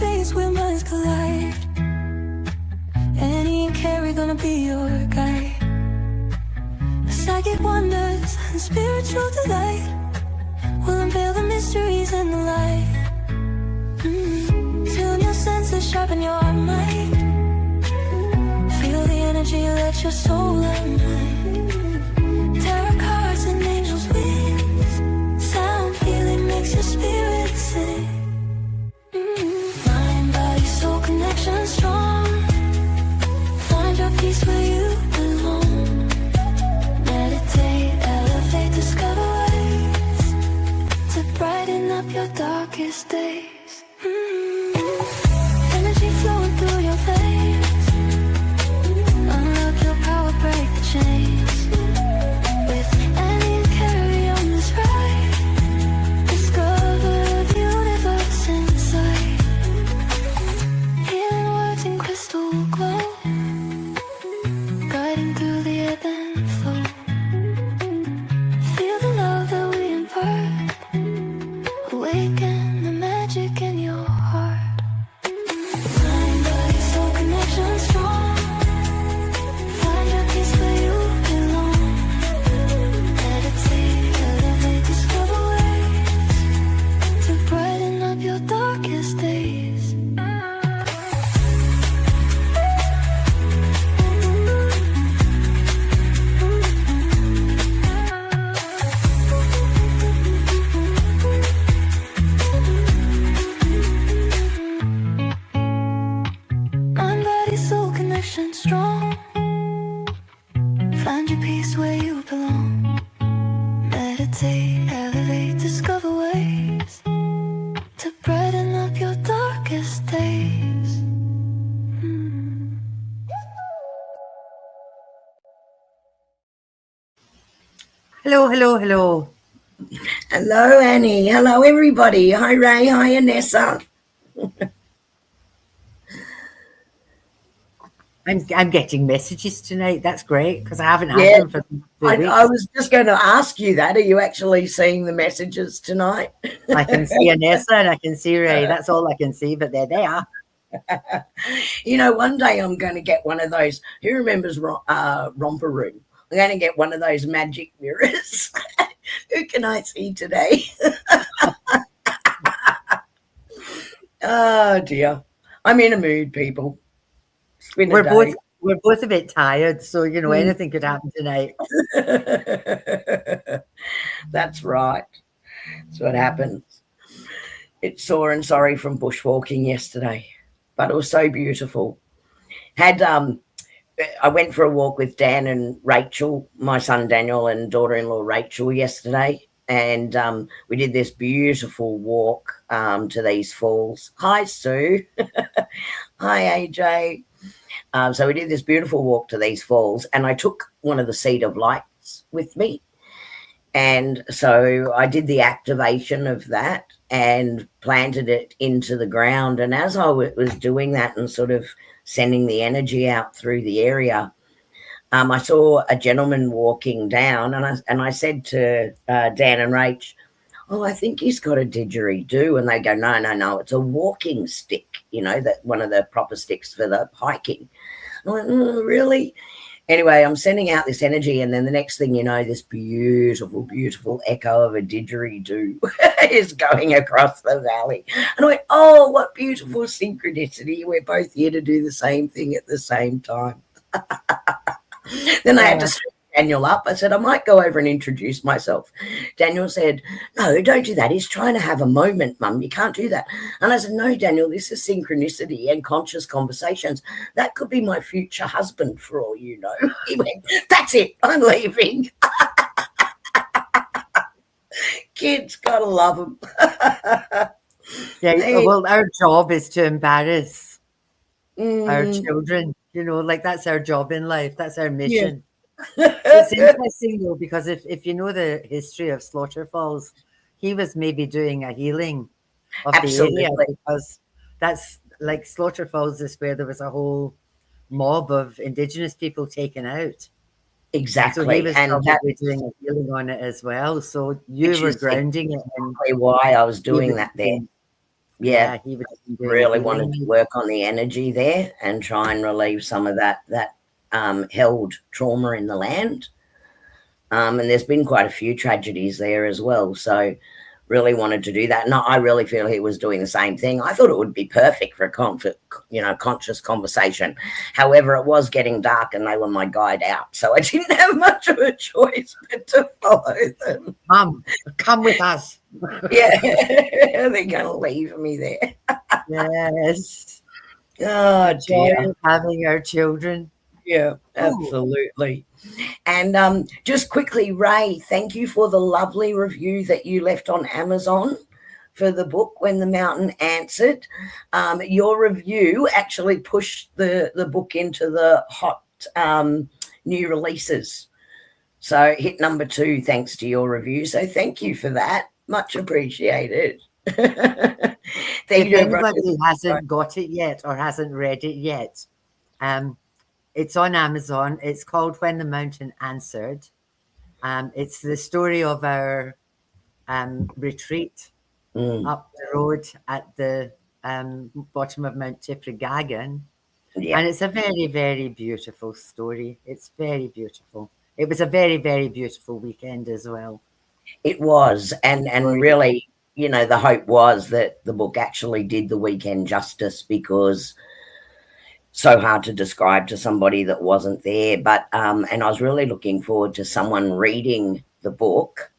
space where minds collide. Annie and Carrie gonna be your guide. Psychic wonders and spiritual delight will unveil the mysteries in the light. Tune your senses, sharpen your mind. Feel the energy, let your soul unwind. Tarot cards and angels' wings. Sound healing makes your spirit sing. Mind, body, soul connection strong. Find your peace where you belong. Meditate, elevate, discover ways to brighten up your darkest days. Energy flowing through your veins. Unlock your power, break the chains. With Annie and Carrie on this ride, discover the universe inside. Healing words in crystal glow, guiding through the ebb and flow. Feel the love that we impart. Awaken the magic in your heart. Mind, body, soul connection strong. Find your peace where you belong. Meditate, elevate, discover ways to brighten up your darkest days. Mind, body, soul connection strong. Find your peace where you belong. Meditate, elevate, discover ways to brighten up your darkest days. Hello, hello, hello. Hello, Annie. Hello, everybody. Hi, Ray. Hi, Anessa. I'm getting messages tonight. That's great because I haven't had Yeah, them for 2 weeks. I was just going to ask you that. Are you actually seeing the messages tonight? I can see Anessa and I can see Ray. That's all I can see, but they're there. You know, one day I'm going to get one of those. Who remembers Romper Room? I'm going to get one of those magic mirrors. Who can I see today? Oh, dear. I'm in a mood, people. It's been a day. We're both a bit tired, so you know anything could happen tonight. That's right. That's what happens. It's sore and sorry from bushwalking yesterday, but it was so beautiful. I went for a walk with Dan and Rachel, my son Daniel and daughter-in-law Rachel yesterday, and we did this beautiful walk to these falls. Hi, Sue. Hi, AJ. So we did this beautiful walk to these falls, and I took one of the Seed of Lights with me. And so I did the activation of that and planted it into the ground. And as I was doing that and sort of sending the energy out through the area, I saw a gentleman walking down, and I said to Dan and Rach, "Oh, I think he's got a didgeridoo." And they go, no, it's a walking stick, you know, that one of the proper sticks for the hiking. I went, really? Anyway, I'm sending out this energy, and then the next thing you know, this beautiful, beautiful echo of a didgeridoo is going across the valley. And I went, oh, what beautiful synchronicity. We're both here to do the same thing at the same time. Then I had to string Daniel up. I said, I might go over and introduce myself. Daniel said, no, don't do that. He's trying to have a moment, Mum. You can't do that. And I said, no, Daniel, this is synchronicity and conscious conversations. That could be my future husband for all you know. He went, that's it. I'm leaving. Kids, gotta love them. Yeah, well, our job is to embarrass our children. You know, like that's our job in life. That's our mission. Yeah. It's interesting though, because if you know the history of Slaughter Falls, he was maybe doing a healing of Absolutely. the area, because that's like Slaughter Falls is where there was a whole mob of Indigenous people taken out. Exactly. So he was probably doing a healing on it as well. So you were grounding it. Exactly why I was doing that there. Yeah, he would have been doing the really wanted to healing. work on the energy there and try and relieve some of that held trauma in the land. And there's been quite a few tragedies there as well. So really wanted to do that. And I really feel he was doing the same thing. I thought it would be perfect for a conscious conversation. However, it was getting dark and they were my guide out. So I didn't have much of a choice but to follow them. Come with us. Yeah, they're going to leave me there. Yes. Oh, The joy dear. of having our children. Yeah, Oh, absolutely. And just quickly, Ray, thank you for the lovely review that you left on Amazon for the book When the Mountain Answered. Your review actually pushed the book into the hot new releases. So hit number 2 thanks to your review. So thank you for that. Much appreciated. Thank if you, everyone. anybody hasn't got it yet or hasn't read it yet, it's on Amazon. It's called When the Mountain Answered. It's the story of our retreat up the road at the bottom of Mount Tipragagan. Yeah, And it's a very, very beautiful story. It's very beautiful. It was a very, very beautiful weekend as well. it was. And really, the hope was that the book actually did the weekend justice, because so hard to describe to somebody that wasn't there. But and I was really looking forward to someone reading the book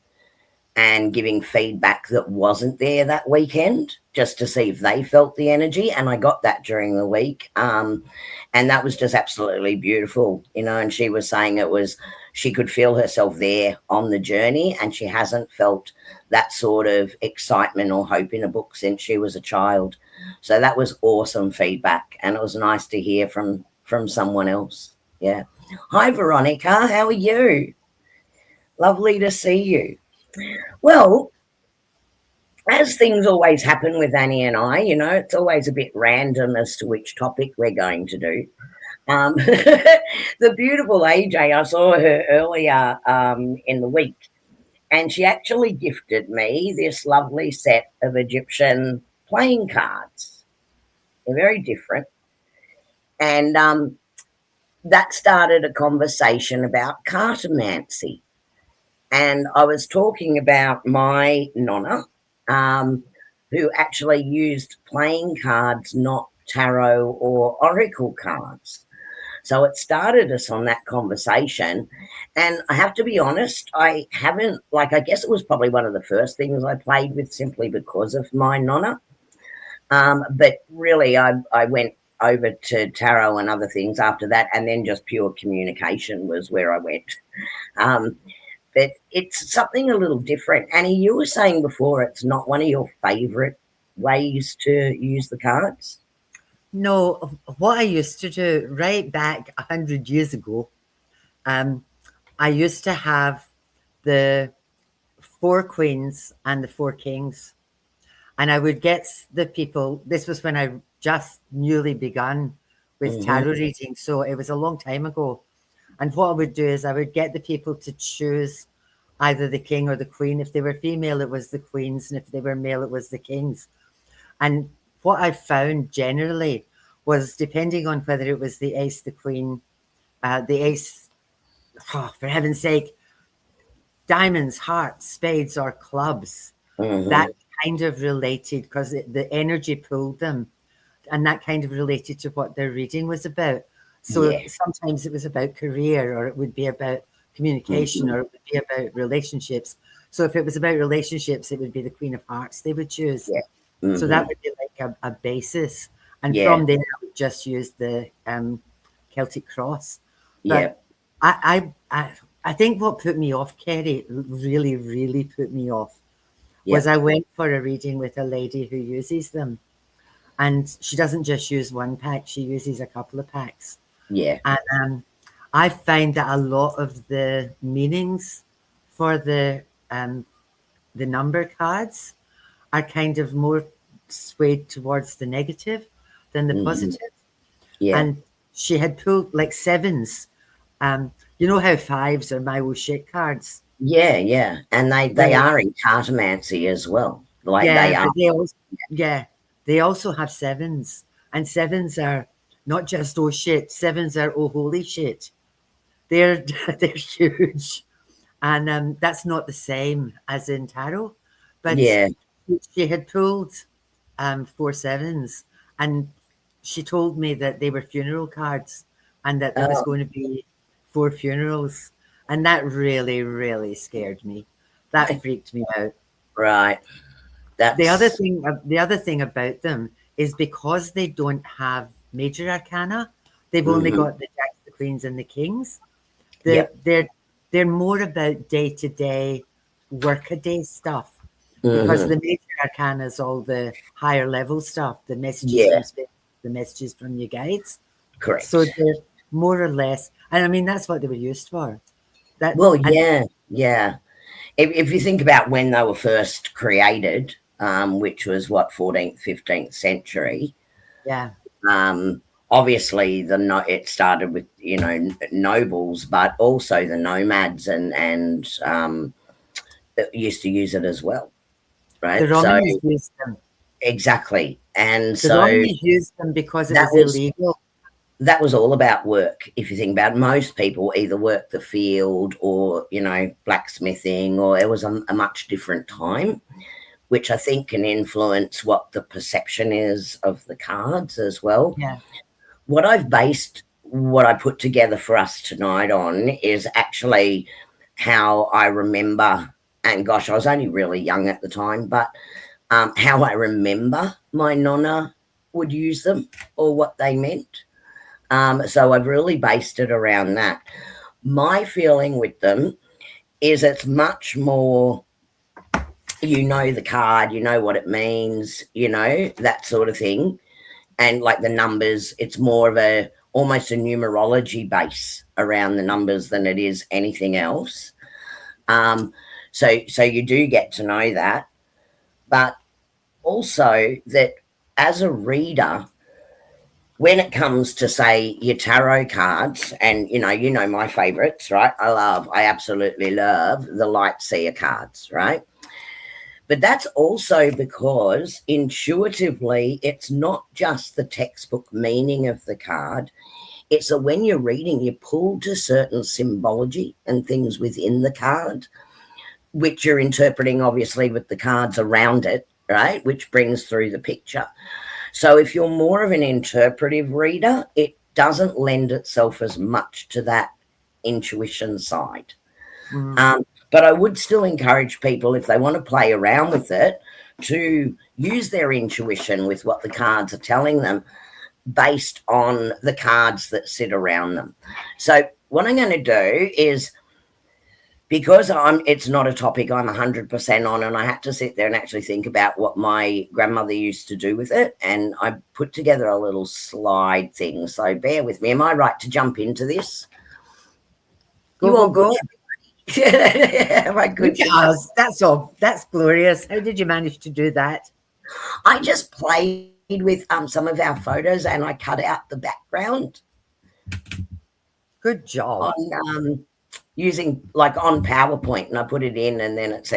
and giving feedback that wasn't there that weekend, just to see if they felt the energy. And I got that during the week. And that was just absolutely beautiful, and she was saying she could feel herself there on the journey, and she hasn't felt that sort of excitement or hope in a book since she was a child. So that was awesome feedback, and it was nice to hear from someone else. Yeah. Hi, Veronica. How are you? Lovely to see you. Well, as things always happen with Annie and I, it's always a bit random as to which topic we're going to do. The beautiful AJ, I saw her earlier in the week, and she actually gifted me this lovely set of Egyptian playing cards. They're very different. And that started a conversation about cartomancy. And I was talking about my nonna, who actually used playing cards, not tarot or oracle cards. So it started us on that conversation. And I have to be honest, I haven't, I guess it was probably one of the first things I played with simply because of my nonna. But really, I went over to tarot and other things after that, and then just pure communication was where I went. But it's something a little different. Annie, you were saying before it's not one of your favourite ways to use the cards. No, what I used to do right back 100 years ago, I used to have the 4 queens and the 4 kings. And I would get the people, this was when I just newly begun with tarot reading. So it was a long time ago. And what I would do is I would get the people to choose either the king or the queen. If they were female, it was the queens. And if they were male, it was the kings. And what I found generally was, depending on whether it was the ace, the queen, the ace, for heaven's sake, diamonds, hearts, spades, or clubs, that kind of related, because the energy pulled them, and that kind of related to what their reading was about. So sometimes it was about career, or it would be about communication, or it would be about relationships. So if it was about relationships, it would be the Queen of Hearts they would choose. So that would be like a basis. And from there, I would just use the Celtic cross. But I think what put me off, Kerry, really, really put me off, was I went for a reading with a lady who uses them. And she doesn't just use one pack, she uses a couple of packs. And I find that a lot of the meanings for the number cards are kind of more swayed towards the negative than the positive. And she had pulled like sevens. You know how fives are my will shit cards? And they are in cartomancy as well. Yeah, They are. but they also, yeah. they also have sevens, and sevens are not just oh shit, sevens are oh holy shit. They're they're huge, and that's not the same as in tarot. But Yeah. she had pulled four sevens, and she told me that they were funeral cards, and that there was Oh, going to be four funerals, and that really, really scared me. That freaked me out. right. The other That's thing, the other thing about them is because they don't have major arcana, they've only mhm. got the jacks, the queens, and the kings. They're Yep. they're they're more about day to day, workaday stuff, because Mhm. the major arcana is all the higher level stuff, the messages Yeah, from spirit, the messages from your guides. So correct. they're more or less, and I mean that's what they were used for. That Well, and yeah, yeah. If you think about when they were first created, which was what 14th, 15th century, yeah, um, obviously it started with nobles, but also the nomads and used to use it as well, the right? So Romans used them. exactly, and The so Romans used them because it that was was illegal. that was all about work. If you think about it, most people either worked the field or blacksmithing, or it was a much different time, which I think can influence what the perception is of the cards as well. Yeah, What I've based what I put together for us tonight on is actually how I remember, and gosh, I was only really young at the time, but how I remember my nonna would use them or what they meant. So I've really based it around that. My feeling with them is it's much more, the card, you know what it means, that sort of thing. And like the numbers, it's more of almost a numerology base around the numbers than it is anything else. Um, so you do get to know that, but also that as a reader, when it comes to say your tarot cards, and my favorites, right? I absolutely love the light seer cards, right? But that's also because intuitively it's not just the textbook meaning of the card. It's that when you're reading, you pull to certain symbology and things within the card, which you're interpreting obviously with the cards around it, right? Which brings through the picture. So if you're more of an interpretive reader, it doesn't lend itself as much to that intuition side. mm, Um, but I would still encourage people, if they want to play around with it, to use their intuition with what the cards are telling them based on the cards that sit around them. So what I'm going to do is, because it's not a topic I'm 100% on, and I had to sit there and actually think about what my grandmother used to do with it, and I put together a little slide thing. So bear with me. Am I right to jump into this? go You go all good? go. Am I good? Because that's all. That's glorious. How did you manage to do that? I just played with some of our photos, and I cut out the background Good job. on using like on PowerPoint, and I put it in, and then it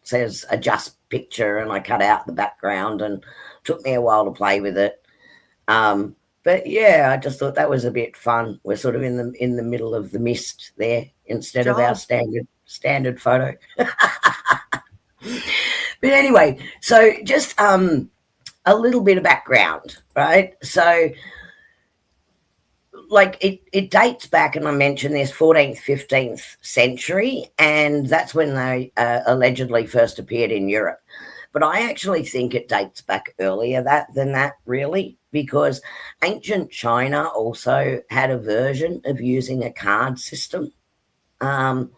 says adjust picture, and I cut out the background, and took me a while to play with it. But yeah, I just thought that was a bit fun. We're sort of in the middle of the mist there instead of our Job. standard photo. But anyway, so just a little bit of background, right? So like it dates back, and I mentioned this 14th, 15th century, and that's when they allegedly first appeared in Europe. But I actually think it dates back earlier than that, really, because ancient China also had a version of using a card system. Um,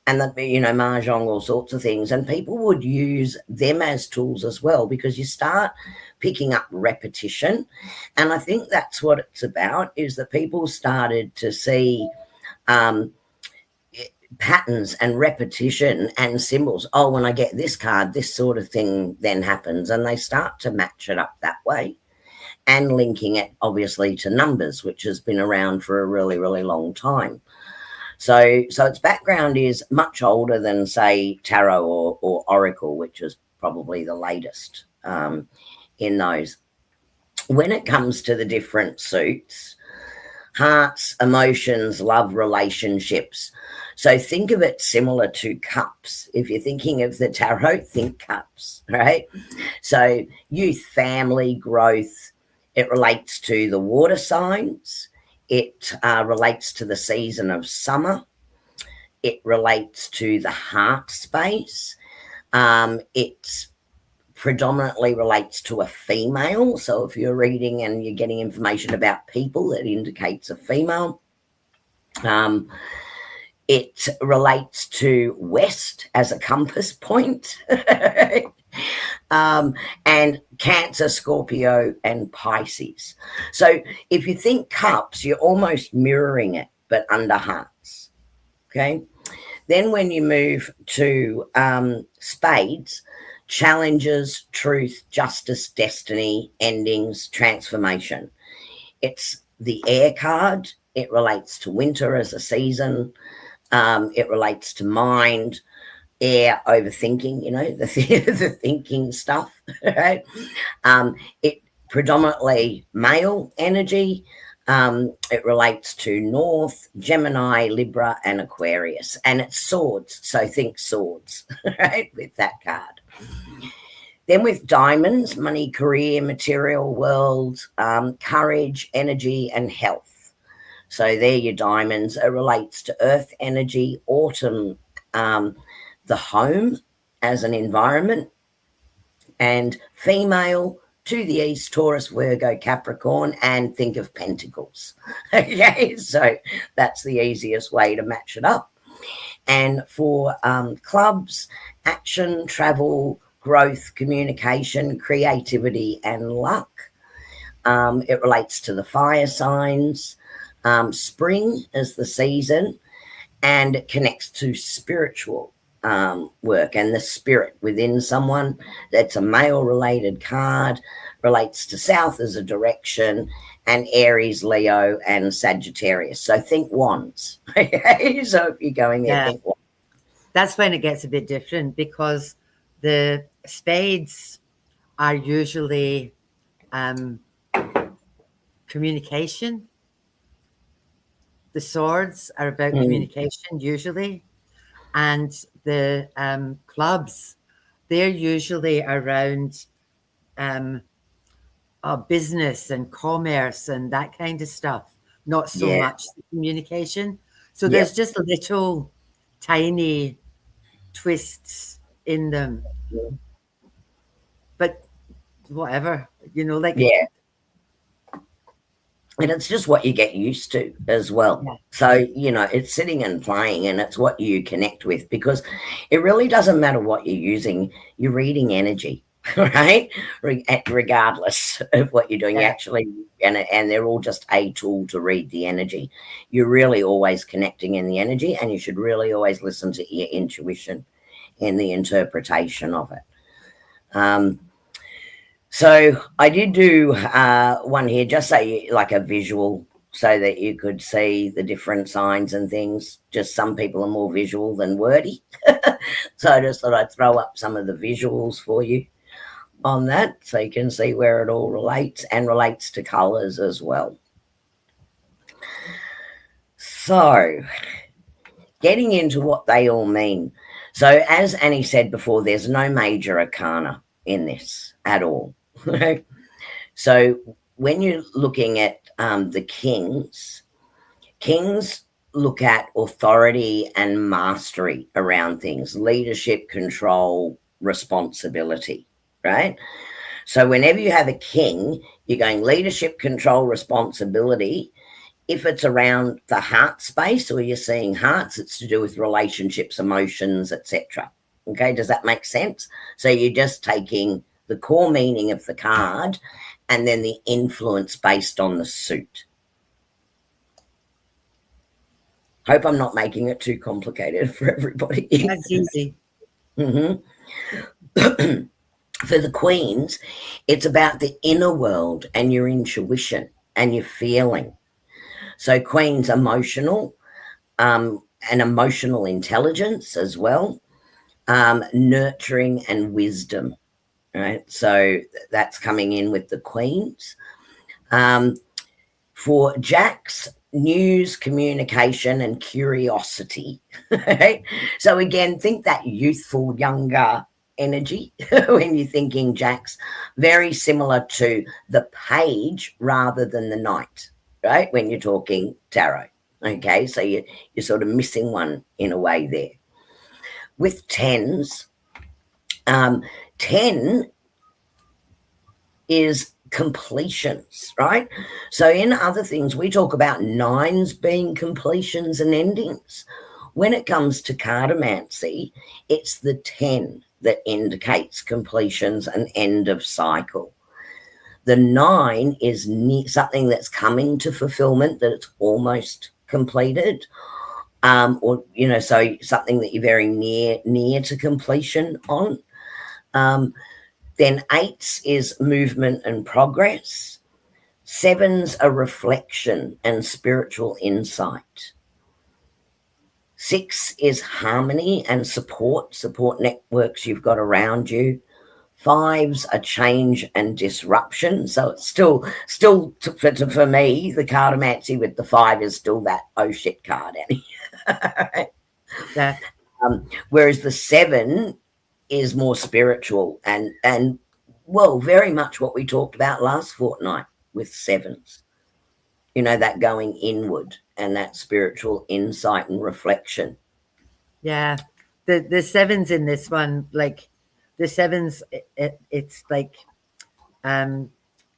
and that mahjong, all sorts of things, and people would use them as tools as well, because you start picking up repetition, and I think that's what it's about, is that people started to see um, patterns and repetition and symbols. Oh, when I get this card, this sort of thing then happens, and they start to match it up that way, and linking it obviously to numbers, which has been around for a really, really long time. So its background is much older than, say, tarot or oracle, which is probably the latest in those. When it comes to the different suits, hearts, emotions, love, relationships. So think of it similar to cups. If you're thinking of the tarot, think cups, right? So youth, family, growth, it relates to the water signs. It relates to the season of summer. It relates to the heart space. It predominantly relates to a female. So if you're reading and you're getting information about people, it indicates a female. It relates to west as a compass point. And Cancer, Scorpio, and Pisces. So if you think cups, you're almost mirroring it, but under hearts. Okay. Then when you move to spades, challenges, truth, justice, destiny, endings, transformation. It's the air card. It relates to winter as a season. It relates to mind, air, overthinking, the thinking stuff, right? It predominantly male energy. It relates to North, Gemini, Libra, and Aquarius. And it's swords. So think swords, right, with that card. Then with diamonds, money, career, material world, courage, energy, and health. So they're your diamonds. It relates to earth energy, autumn, the home as an environment, and female to the east, Taurus, Virgo, Capricorn, and think of pentacles. Okay, so that's the easiest way to match it up. And for clubs, action, travel, growth, communication, creativity, and luck. It relates to the fire signs. Spring is the season, and it connects to spiritual work and the spirit within someone. That's a male related card, relates to south as a direction, and Aries, Leo, and Sagittarius. So think wands. Okay, so if you're going there, think wands. That's when it gets a bit different, because the spades are usually communication. The swords are about communication usually, and the clubs, they're usually around business and commerce and that kind of stuff, not so much communication. So there's just little tiny twists in them. But whatever, And it's just what you get used to as well. Yeah. So, it's sitting and playing, and it's what you connect with, because it really doesn't matter what you're using. You're reading energy, right? Regardless of what you're doing. You actually, and they're all just a tool to read the energy. You're really always connecting in the energy, and you should really always listen to your intuition in the interpretation of it. So I did do one here, just say like a visual, so that you could see the different signs and things. Just some people are more visual than wordy. So I just thought I'd throw up some of the visuals for you on that, so you can see where it all relates, and relates to colours as well. So getting into what they all mean. So as Annie said before, there's no major arcana in this at all. So when you're looking at the kings look at authority and mastery around things, leadership, control, responsibility, right? So whenever you have a king, you're going leadership, control, responsibility. If it's around the heart space, or you're seeing hearts, it's to do with relationships, emotions, etc. Okay, does that make sense? So you're just taking the core meaning of the card and then the influence based on the suit. Hope I'm not making it too complicated for everybody. That's easy. For the queens, it's about the inner world and your intuition and your feeling. So queens, emotional, and emotional intelligence as well, nurturing and wisdom. right? So that's coming in with the queens. For jacks, news, communication, and curiosity. Right? So again, think that youthful, younger energy when you're thinking jacks, very similar to the page rather than the knight, right? When you're talking tarot. Okay, so you're sort of missing one in a way there. With tens, 10 is completions, right? So in other things, we talk about nines being completions and endings. When it comes to cartomancy, it's the 10 that indicates completions and end of cycle. The 9 is something that's coming to fulfillment, that it's almost completed. Or so something that you're very near to completion on. Then 8s is movement and progress. 7s are reflection and spiritual insight. 6 is harmony and support networks you've got around you. 5s are change and disruption. So it's still for me, the cartomancy with the 5 is still that oh shit card, Annie. Yeah. Whereas the 7 is more spiritual and well, very much what we talked about last fortnight with 7s. That going inward and that spiritual insight and reflection. Yeah. The 7s in this one, like the 7s, it's like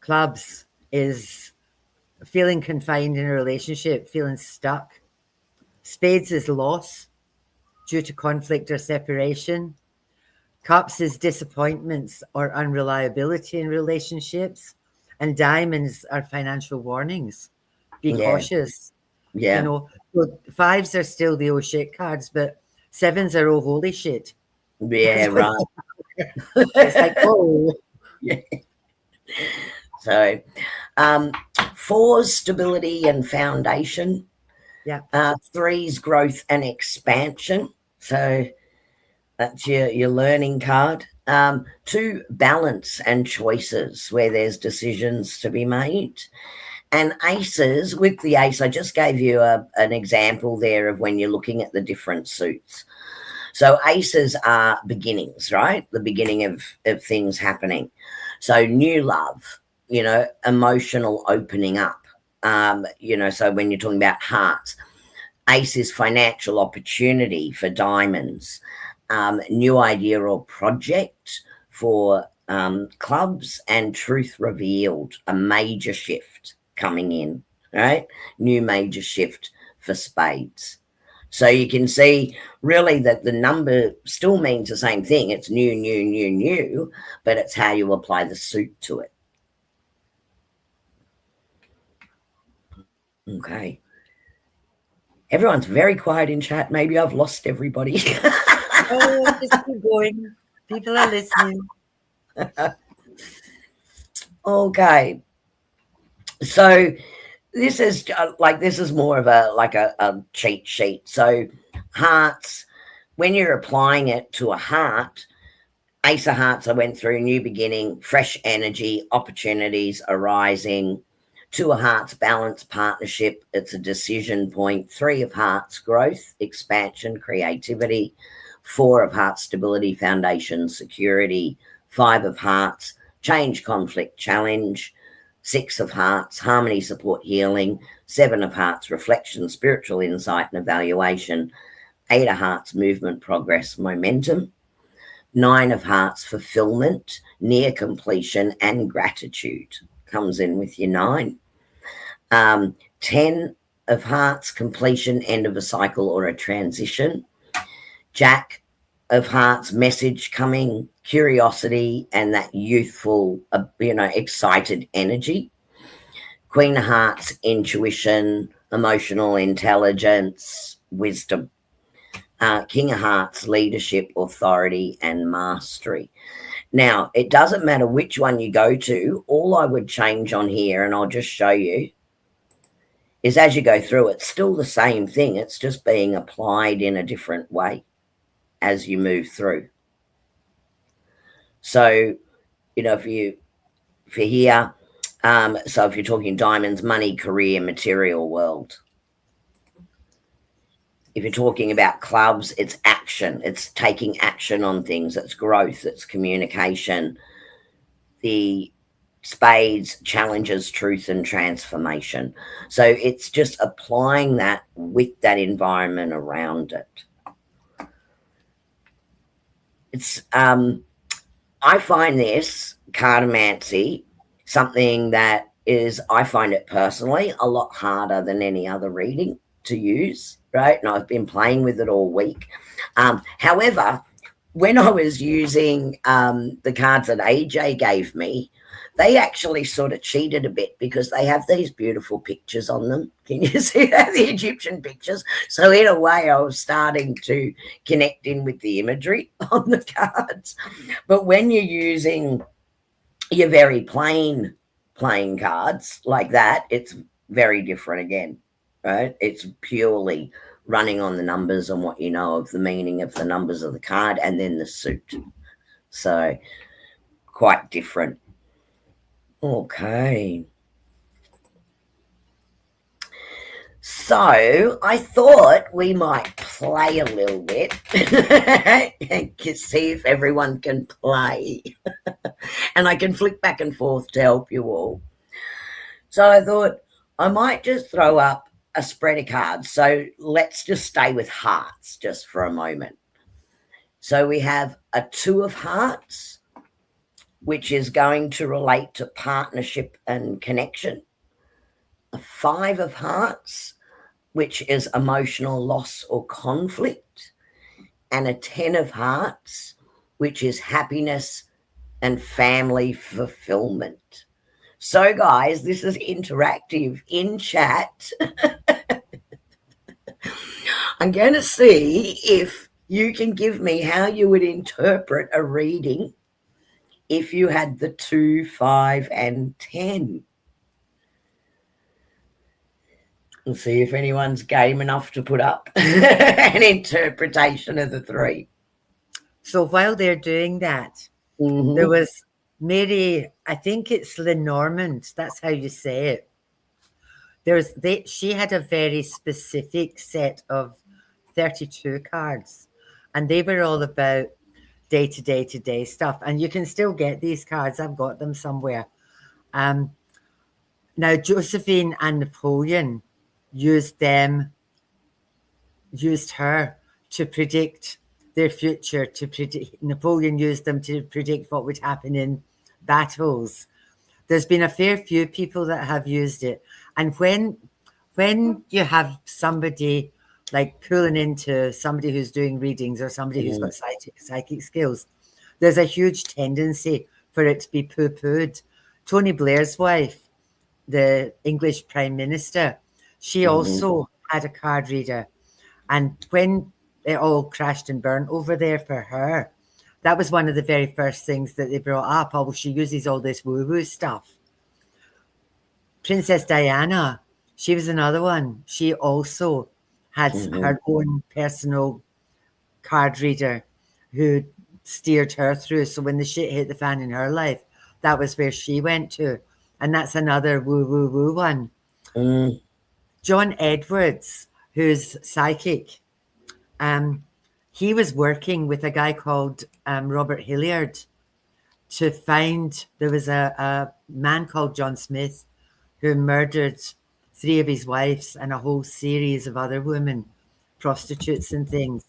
clubs is feeling confined in a relationship, feeling stuck. Spades is loss due to conflict or separation. Cups is disappointments or unreliability in relationships. And diamonds are financial warnings. Be Yeah. cautious. Yeah. So 5s are still the oh shit cards, but 7s are oh holy shit. Yeah, right. It's like, oh. Yeah. So 4's stability and foundation. Yeah. 3's growth and expansion. So that's your learning card. 2, balance and choices, where there's decisions to be made. And aces, with the ace, I just gave you an example there of when you're looking at the different suits. So aces are beginnings, right? The beginning of things happening. So new love, emotional opening up. So when you're talking about hearts, ace is financial opportunity for diamonds. New idea or project for clubs, and truth revealed, a major shift coming in, right? New major shift for spades. So you can see really that the number still means the same thing. It's new, but it's how you apply the suit to it. Okay. Everyone's very quiet in chat. Maybe I've lost everybody. Oh, just keep going. People are listening. Okay. So this is more of a cheat sheet. So hearts, when you're applying it to a heart, ace of hearts, I went through new beginning, fresh energy, opportunities arising. 2 of hearts, balance, partnership, it's a decision point. 3 of hearts, growth, expansion, creativity. 4 of hearts, stability, foundation, security. 5 of hearts, change, conflict, challenge. 6 of hearts, harmony, support, healing. 7 of hearts, reflection, spiritual insight and evaluation. 8 of hearts, movement, progress, momentum. 9 of hearts, fulfillment, near completion, and gratitude comes in with your 9. 10 of hearts, completion, end of a cycle or a transition. Jack of hearts, message coming, curiosity, and that youthful, excited energy. Queen of hearts, intuition, emotional intelligence, wisdom. King of hearts, leadership, authority, and mastery. Now, it doesn't matter which one you go to. All I would change on here, and I'll just show you, is as you go through, it's still the same thing. It's just being applied in a different way as you move through. So You know, if you're here, so if you're talking diamonds, money, career, material world. If you're talking about clubs, it's action. It's taking action on things. It's growth. It's communication. The spades challenges truth and transformation. So it's just applying that with that environment around it. It's I find this cartomancy something that is, I find it personally a lot harder than any other reading to use, right? And I've been playing with it all week. However, when I was using the cards that AJ gave me, they actually sort of cheated a bit because they have these beautiful pictures on them. Can you see that? The Egyptian pictures. So in a way, I was starting to connect in with the imagery on the cards. But when you're using your very plain playing cards like that, it's very different again, right? It's purely running on the numbers and what you know of the meaning of the numbers of the card and then the suit. So quite different. Okay. So I thought we might play a little bit and see if everyone can play. And I can flick back and forth to help you all. So I thought I might just throw up a spread of cards. So let's just stay with hearts just for a moment. So we have a 2 of hearts, which is going to relate to partnership and connection. A 5 of hearts, which is emotional loss or conflict. And a 10 of hearts, which is happiness and family fulfillment. So, guys, this is interactive in chat. I'm going to see if you can give me how you would interpret a reading if you had the 2, 5, and 10. We'll see if anyone's game enough to put up an interpretation of the 3. So while they're doing that, there was Mary, I think it's Lenormand, that's how you say it. She had a very specific set of 32 cards, and they were all about day to day to day stuff. And you can still get these cards. I've got them somewhere. Now, Josephine and Napoleon used her to predict their future. Napoleon used them to predict what would happen in battles. There's been a fair few people that have used it. And when you have somebody like pulling into somebody who's doing readings or somebody who's got psychic skills, there's a huge tendency for it to be poo-pooed. Tony Blair's wife, the English Prime Minister, she also had a card reader. And when it all crashed and burnt over there for her, that was one of the very first things that they brought up. Oh, well, she uses all this woo-woo stuff. Princess Diana, she was another one. She also had her own personal card reader who steered her through. So when the shit hit the fan in her life, that was where she went to. And that's another woo-woo-woo one. John Edwards, who's psychic, he was working with a guy called Robert Hilliard to find, there was a man called John Smith who murdered 3 of his wives and a whole series of other women, prostitutes and things.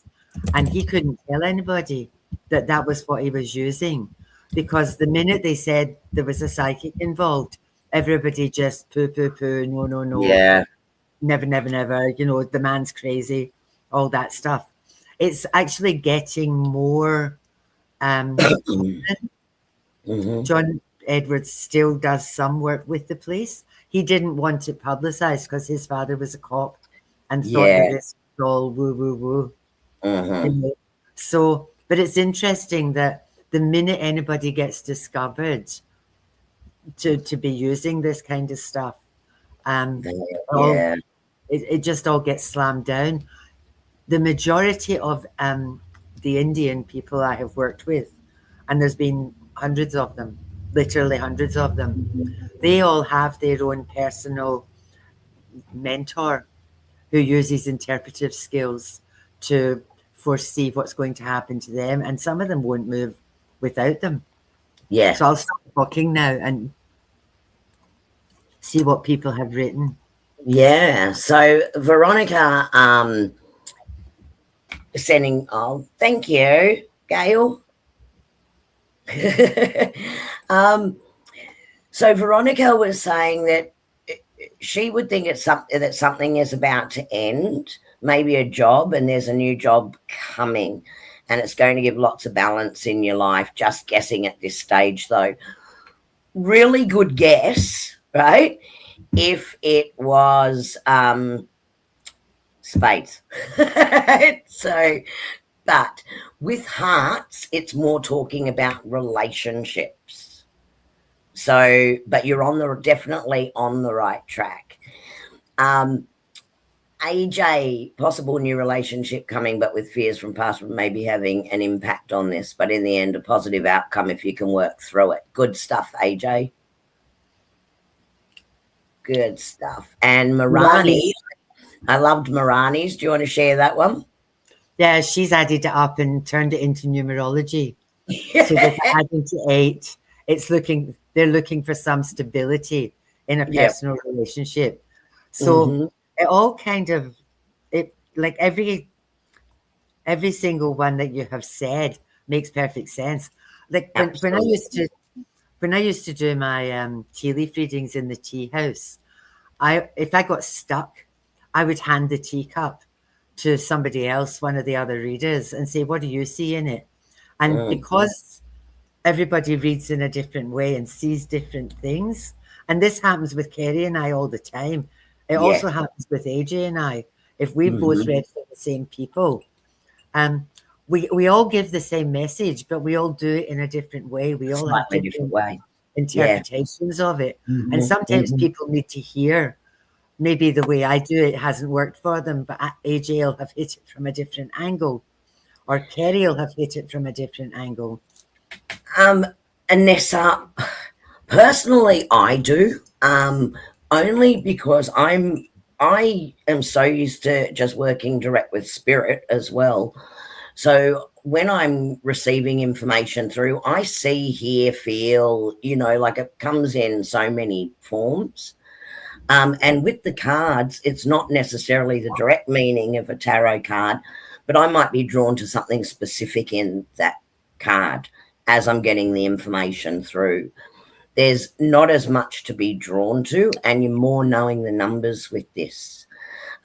And he couldn't tell anybody that that was what he was using, because the minute they said there was a psychic involved, everybody just poo, no. Yeah. Never, the man's crazy, all that stuff. It's actually getting more John Edwards still does some work with the police. He didn't want it publicized because his father was a cop and thought that this was all woo. So, but it's interesting that the minute anybody gets discovered to be using this kind of stuff, it just all gets slammed down. The majority of the Indian people I have worked with, and there's been hundreds of them, literally hundreds of them. They all have their own personal mentor who uses interpretive skills to foresee what's going to happen to them, and some of them won't move without them. Yeah. So I'll stop talking now and see what people have written. Yeah. So Veronica, sending, oh, thank you, Gail. So Veronica was saying that she would think it's something that something is about to end, maybe a job, and there's a new job coming, and it's going to give lots of balance in your life. Just guessing at this stage, though. Really good guess, right? If it was Spades. So, but with hearts, it's more talking about relationships. So, but you're definitely on the right track. AJ, possible new relationship coming, but with fears from past maybe having an impact on this, but in the end, a positive outcome if you can work through it. Good stuff, AJ. Good stuff. And Marani, I loved Marani's. Do you want to share that one? Yeah, she's added it up and turned it into numerology. So they're adding to 8. They're looking for some stability in a personal relationship. So it all kind of like every single one that you have said makes perfect sense. Like when I used to do my tea leaf readings in the tea house, if I got stuck, I would hand the teacup to somebody else, one of the other readers, and say, "What do you see in it?" And because everybody reads in a different way and sees different things, and this happens with Kerry and I all the time. It also happens with AJ and I. If we both read for the same people, we all give the same message, but we all do it in a different way. We all have different interpretations of it. And sometimes people need to hear, maybe the way I do it hasn't worked for them, but AJ will have hit it from a different angle, or Kerry will have hit it from a different angle. Anessa, personally, I do, only because I am so used to just working direct with spirit as well. So when I'm receiving information through, I see, hear, feel, like it comes in so many forms. And with the cards, it's not necessarily the direct meaning of a tarot card, but I might be drawn to something specific in that card as I'm getting the information through. There's not as much to be drawn to, and you're more knowing the numbers with this.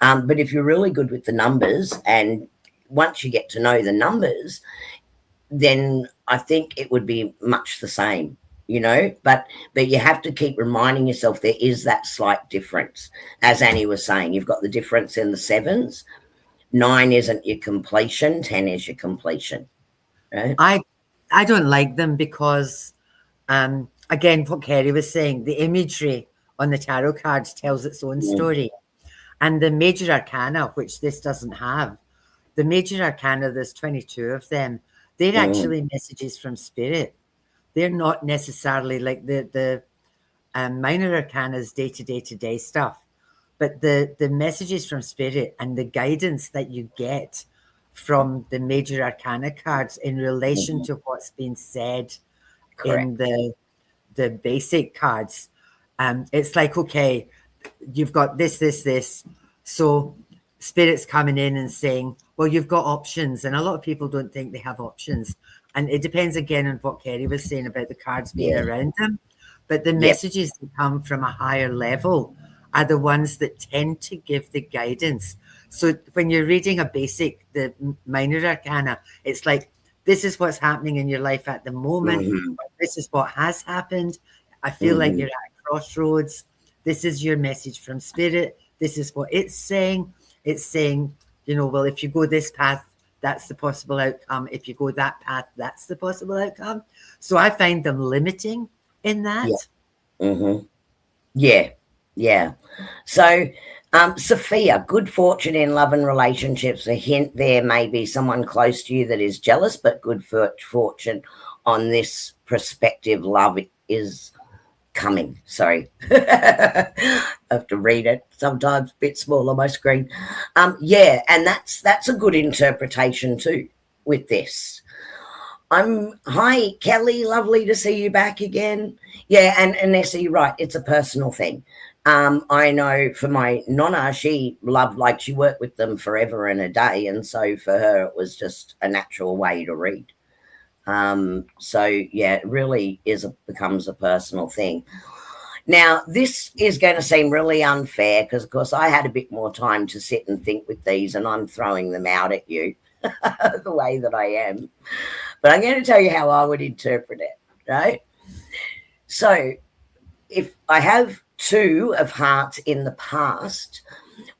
But if you're really good with the numbers, and once you get to know the numbers, then I think it would be much the same, but you have to keep reminding yourself there is that slight difference. As Annie was saying, you've got the difference in the 7s. 9 isn't your completion, 10 is your completion. Right? I don't like them because, again, what Kerry was saying, the imagery on the tarot cards tells its own story. And the major arcana, which this doesn't have, the major arcana, there's 22 of them. They're actually messages from spirit. They're not necessarily like the minor arcanas, day-to-day stuff. But the messages from spirit and the guidance that you get from the major arcana cards in relation to what's been said in the basic cards, it's like, okay, you've got this. So spirit's coming in and saying, well, you've got options. And a lot of people don't think they have options. And it depends again on what Kerry was saying about the cards being around them. But the messages that come from a higher level are the ones that tend to give the guidance. So when you're reading a basic, the minor arcana, it's like, this is what's happening in your life at the moment. This is what has happened. I feel like you're at a crossroads. This is your message from spirit. This is what it's saying. It's saying, well, if you go this path, that's the possible outcome. If you go that path, that's the possible outcome. So I find them limiting in that. Yeah. So, Sophia, good fortune in love and relationships. A hint there may be someone close to you that is jealous, but good fortune on this prospective love is coming. Sorry. I have to read it. Sometimes a bit small on my screen. Yeah, and that's a good interpretation too with this. Hi Kelly, lovely to see you back again. Yeah, and Nessa, you're right, it's a personal thing. I know for my nonna, she loved, like, she worked with them forever and a day, and so for her it was just a natural way to read. So yeah, it really becomes a personal thing. Now, this is going to seem really unfair because, of course, I had a bit more time to sit and think with these, and I'm throwing them out at you the way that I am. But I'm going to tell you how I would interpret it, right? So, if I have 2 of hearts in the past,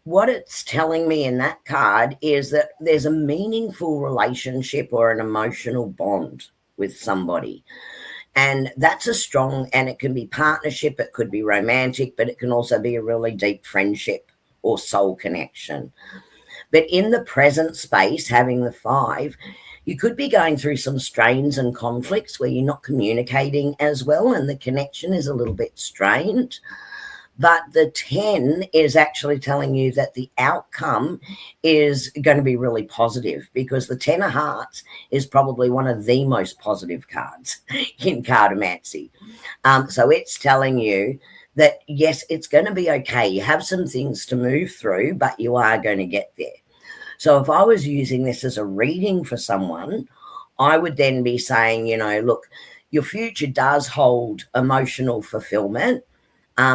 what it's telling me in that card is that there's a meaningful relationship or an emotional bond with somebody. And that's a strong, and it can be partnership, it could be romantic, but it can also be a really deep friendship or soul connection. But in the present space, having the 5, you could be going through some strains and conflicts where you're not communicating as well and the connection is a little bit strained. But the 10 is actually telling you that the outcome is going to be really positive, because the 10 of hearts is probably one of the most positive cards in Cartomancy. So it's telling you that, yes, it's going to be okay. You have some things to move through, but you are going to get there. So if I was using this as a reading for someone, I would then be saying, look, your future does hold emotional fulfillment.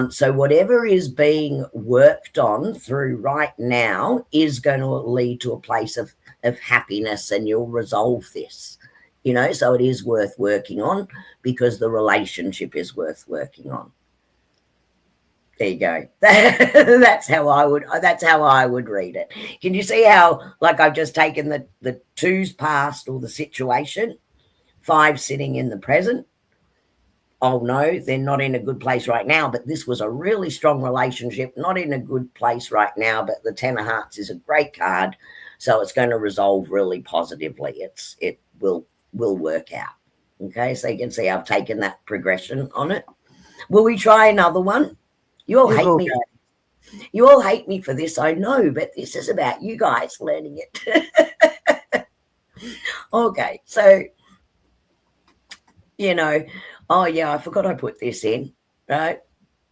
So whatever is being worked on through right now is going to lead to a place of happiness, and you'll resolve this, so it is worth working on because the relationship is worth working on. There you go. That's how I would read it. Can you see how, like, I've just taken the 2's past or the situation, 5 sitting in the present. Oh no, they're not in a good place right now, but this was a really strong relationship, not in a good place right now, but the 10 of hearts is a great card, so it's going to resolve really positively. It will work out. Okay, so you can see I've taken that progression on it. Will we try another one? You all hate me. You all hate me for this, I know, but this is about you guys learning it. Okay, so, oh yeah, I forgot I put this in, right?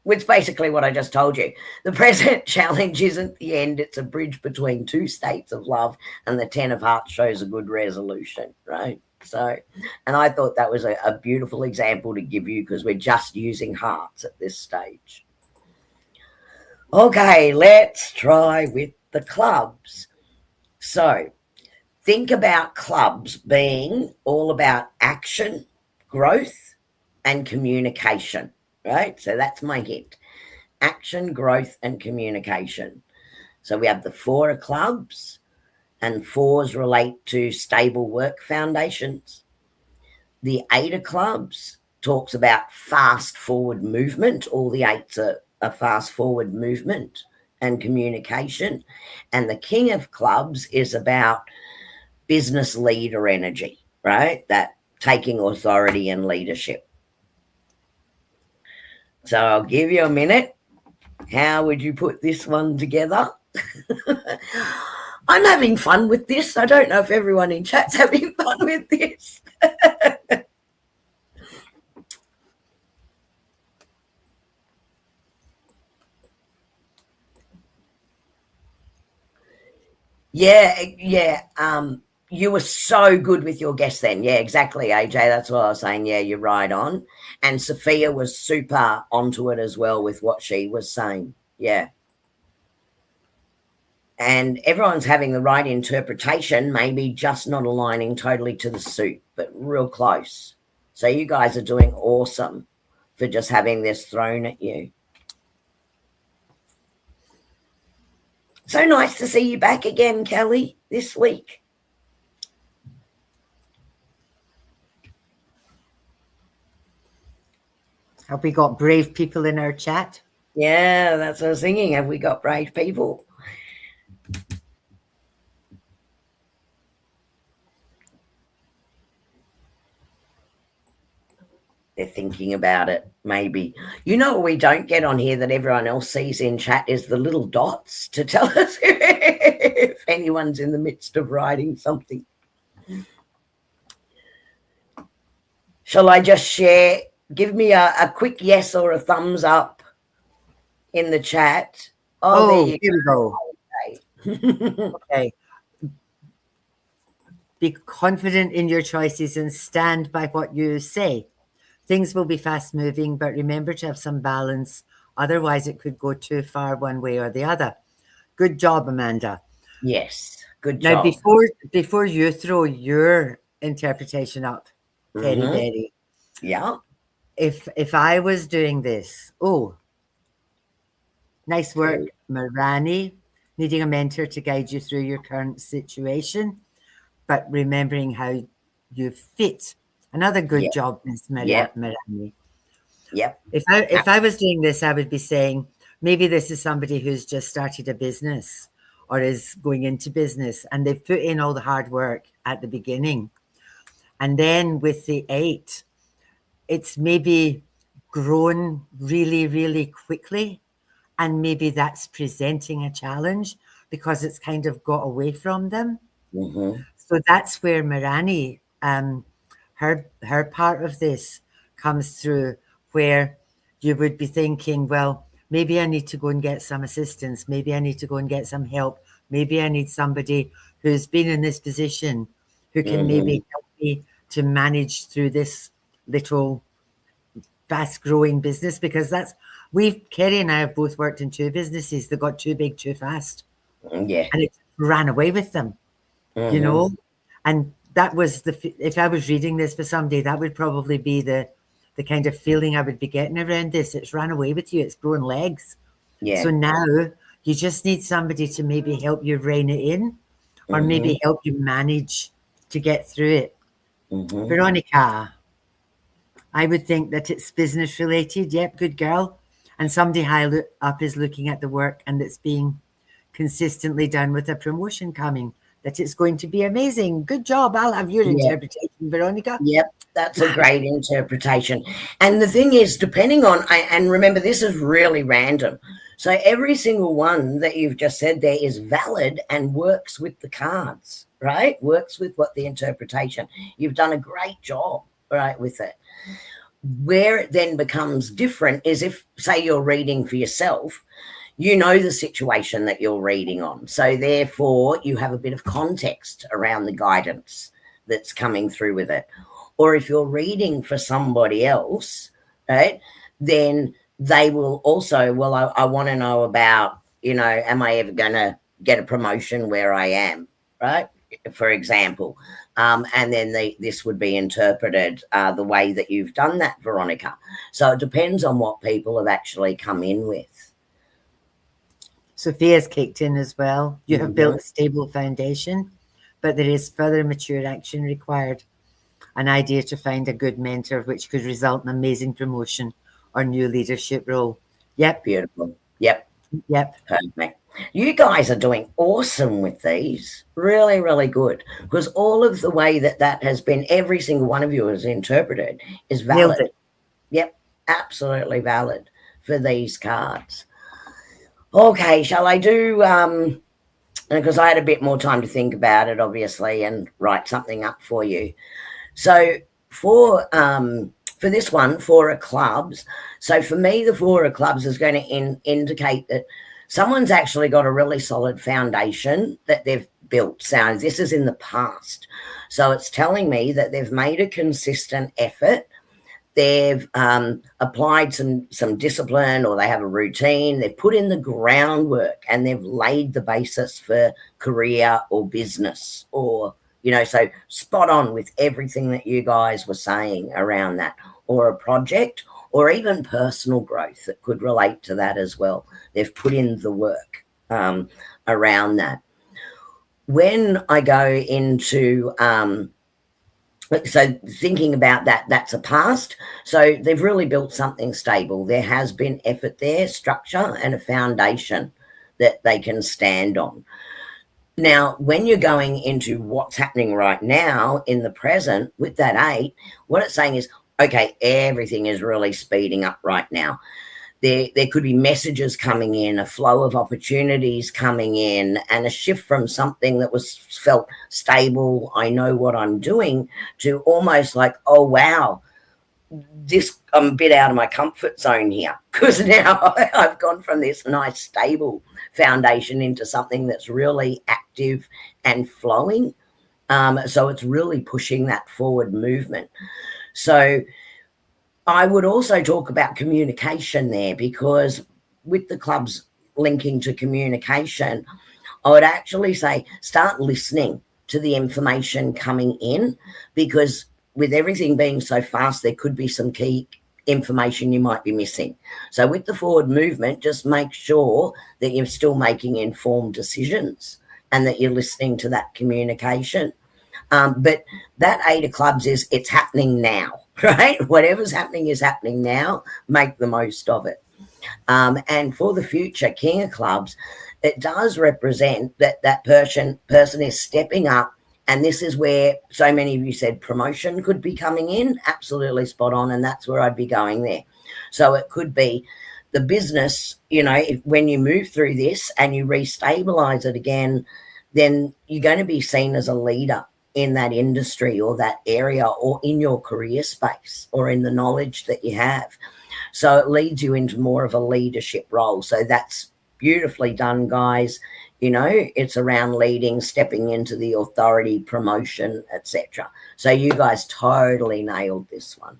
Which basically what I just told you. The present challenge isn't the end. It's a bridge between 2 states of love, and the 10 of hearts shows a good resolution, right? So, and I thought that was a beautiful example to give you because we're just using hearts at this stage. Okay, let's try with the clubs. So, think about clubs being all about action, growth, and communication, right? So that's my hint. Action, growth, and communication. So we have the 4 of clubs, and 4s relate to stable work foundations. The 8 of clubs talks about fast forward movement. All the 8s are fast forward movement and communication. And the King of clubs is about business leader energy, right? That taking authority and leadership. So I'll give you a minute. How would you put this one together? I'm having fun with this. I don't know if everyone in chat's having fun with this. Yeah. You were so good with your guess then. Yeah, exactly, AJ. That's what I was saying. Yeah, you're right on. And Sophia was super onto it as well with what she was saying. Yeah. And everyone's having the right interpretation, maybe just not aligning totally to the suit, but real close. So you guys are doing awesome for just having this thrown at you. So nice to see you back again, Kelly, this week. Have we got brave people in our chat? Yeah, that's what I was thinking. Have we got brave people? They're thinking about it, maybe. You know what we don't get on here that everyone else sees in chat is the little dots to tell us if anyone's in the midst of writing something. Shall I just share? Give me a quick yes or a thumbs up in the chat. Oh, there you here we go. go. Okay. Be confident in your choices and stand by what you say. Things will be fast moving, but remember to have some balance. Otherwise, it could go too far one way or the other. Good job, Amanda. Yes, good Now, job. before you throw your interpretation up, Kerry Mhm. Berry, Yeah. if I was doing this, nice work, Marani, needing a mentor to guide you through your current situation, but remembering how you fit. Another good Yep. job, Miss Yep. Marani. Yep. If I was doing this, I would be saying maybe this is somebody who's just started a business or is going into business and they've put in all the hard work at the beginning. And then with the 8, it's maybe grown really, really quickly. And maybe that's presenting a challenge because it's kind of got away from them. Mhm. So that's where Marani, her part of this comes through, where you would be thinking, well, maybe I need to go and get some assistance. Maybe I need to go and get some help. Maybe I need somebody who's been in this position who can maybe Mhm. help me to manage through this little fast growing business, because Kerry and I have both worked in 2 businesses that got too big too fast Yeah. and it ran away with them, you Mhm. know? And that was if I was reading this for somebody, that would probably be the kind of feeling I would be getting around this. It's ran away with you. It's grown legs. So Yeah. now you just need somebody to maybe help you rein it in or Mhm. maybe help you manage to get through it. Mhm. Veronica, I would think that it's business related. Yep, good girl. And somebody high up is looking at the work and it's being consistently done with a promotion coming, that it's going to be amazing. Good job. I'll have your Yeah. interpretation, Veronica. Yep, that's a great interpretation. And the thing is, depending on, and remember, this is really random. So every single one that you've just said there is valid and works with the cards, right? Works with what the interpretation. You've done a great job, right, with it. Where it then becomes different is if, say, you're reading for yourself, you know the situation that you're reading on. So therefore, you have a bit of context around the guidance that's coming through with it. Or if you're reading for somebody else, right, then they will also, well, I want to know about, am I ever going to get a promotion where I am, right? For example. And then this would be interpreted the way that you've done that, Veronica. So it depends on what people have actually come in with. Sophia's kicked in as well. You have built Mhm. a stable foundation, but there is further mature action required. An idea to find a good mentor, which could result in amazing promotion or new leadership role. Yep, Beautiful. Yep. yep. Perfect. You guys are doing awesome with these. Really, really good. Because all of the way that has been, every single one of you has interpreted is Nailed valid. it. Yep. Absolutely valid for these cards. Okay. Shall I do, because I had a bit more time to think about it, obviously, and write something up for you. So for this one, 4 of clubs. So for me, the 4 of clubs is going to indicate that someone's actually got a really solid foundation that they've built. So this is in the past. So it's telling me that they've made a consistent effort. They've applied some discipline, or they have a routine. They've put in the groundwork and they've laid the basis for career or business, or so spot on with everything that you guys were saying around that, or a project, or even personal growth that could relate to that as well. They've put in the work around that. When I go into so thinking about that, that's a past. So they've really built something stable. There has been effort there, structure, and a foundation that they can stand on. Now, when you're going into what's happening right now in the present with that 8, what it's saying is okay, everything is really speeding up right now. There could be messages coming in, a flow of opportunities coming in, and a shift from something that was felt stable, I know what I'm doing, to almost like, oh wow, this, I'm a bit out of my comfort zone here, because now I've gone from this nice stable foundation into something that's really active and flowing. So it's really pushing that forward movement. So I would also talk about communication there, because with the clubs linking to communication, I would actually say start listening to the information coming in, because with everything being so fast, there could be some key information you might be missing. So with the forward movement, just make sure that you're still making informed decisions and that you're listening to that communication. But that 8 of clubs is, it's happening now, right? Whatever's happening is happening now. Make the most of it. And for the future, King of Clubs, it does represent that person is stepping up. And this is where so many of you said promotion could be coming in. Absolutely spot on. And that's where I'd be going there. So it could be the business, when you move through this and you restabilize it again, then you're going to be seen as a leader in that industry or that area, or in your career space, or in the knowledge that you have. So it leads you into more of a leadership role. So that's beautifully done, guys. It's around leading, stepping into the authority, promotion, etc. So you guys totally nailed this one.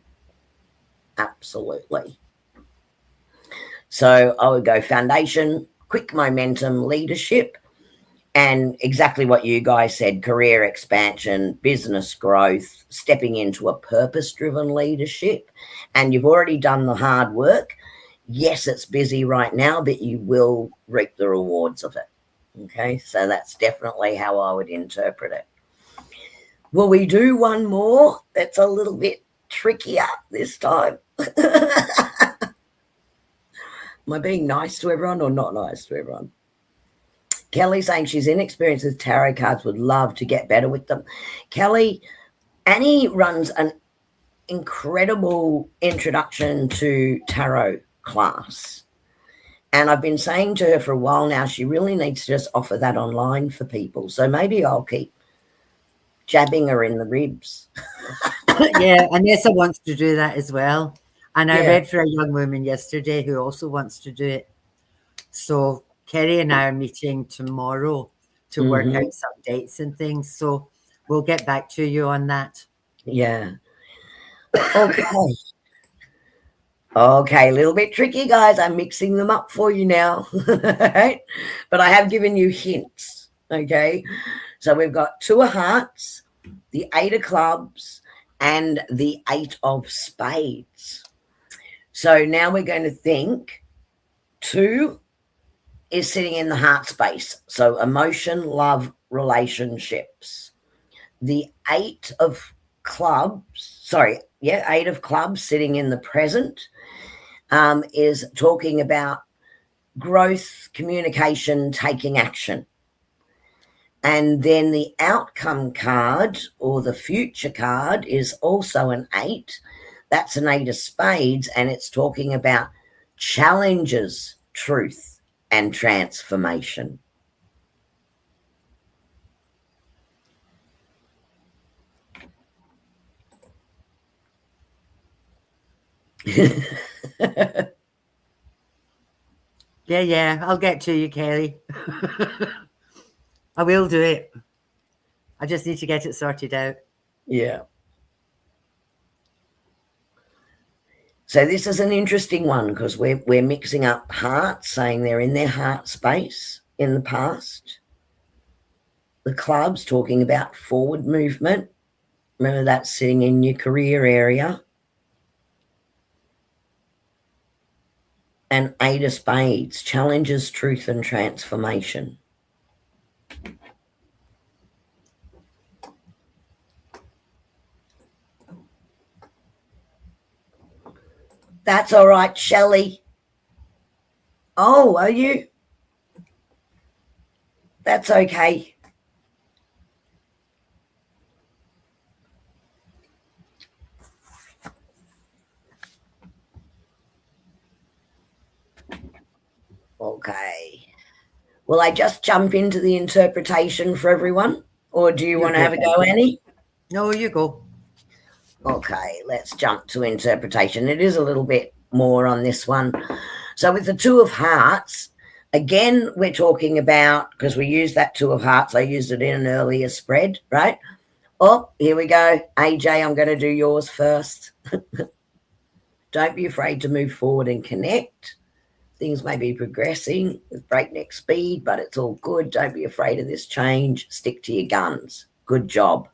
Absolutely. So I would go foundation, quick momentum, leadership, and exactly what you guys said, career expansion, business growth, stepping into a purpose-driven leadership. And you've already done the hard work. Yes, it's busy right now, but you will reap the rewards of it. Okay, so that's definitely how I would interpret it. Will we do one more that's a little bit trickier this time? Am I being nice to everyone or not nice to everyone? Kelly saying she's inexperienced with tarot cards, would love to get better with them. Kelly, Annie runs an incredible introduction to tarot class. And I've been saying to her for a while now, she really needs to just offer that online for people. So maybe I'll keep jabbing her in the ribs. Yeah, Anessa wants to do that as well. And I Yeah. read for a young woman yesterday who also wants to do it. So Kerry and I are meeting tomorrow to work out some dates and things. So we'll get back to you on that. Yeah. Okay. Okay, a little bit tricky, guys. I'm mixing them up for you now. But I have given you hints. Okay. So we've got 2 of hearts, the 8 of clubs, and the 8 of spades. So now we're going to think 2 is sitting in the heart space. So emotion, love, relationships. The 8 of clubs, 8 of clubs sitting in the present, is talking about growth, communication, taking action. And then the outcome card, or the future card, is also an 8. That's an 8 of spades, and it's talking about challenges, truth, and transformation. Yeah, I'll get to you, Kelly. I will do it. I just need to get it sorted out. Yeah. So this is an interesting one, because we're mixing up hearts, saying they're in their heart space in the past. The clubs talking about forward movement. Remember, that's sitting in your career area. And 8 of spades, challenges, truth, and transformation. That's all right, Shelley. Oh, are you? That's okay. Okay. Will I just jump into the interpretation for everyone? Or do you want to go. have a go, Annie? No, you go. Okay, let's jump to interpretation. It is a little bit more on this one. So with the Two of Hearts, again, we're talking about, because we used that Two of Hearts, I used it in an earlier spread, right? Oh, here we go. AJ, I'm going to do yours first. Don't be afraid to move forward and connect. Things may be progressing with breakneck speed, but it's all good. Don't be afraid of this change. Stick to your guns. Good job.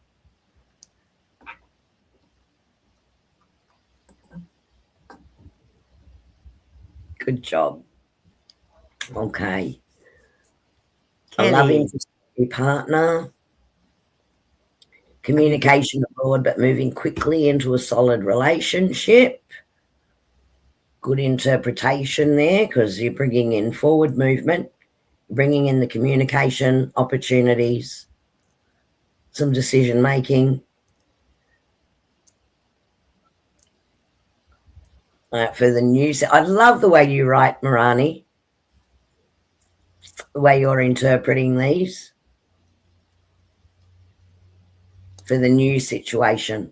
Good job. Okay. A loving partner. Communication abroad, but moving quickly into a solid relationship. Good interpretation there, because you're bringing in forward movement, bringing in the communication opportunities, some decision making. For the news, I love the way you write, Marani, the way you're interpreting these for the new situation.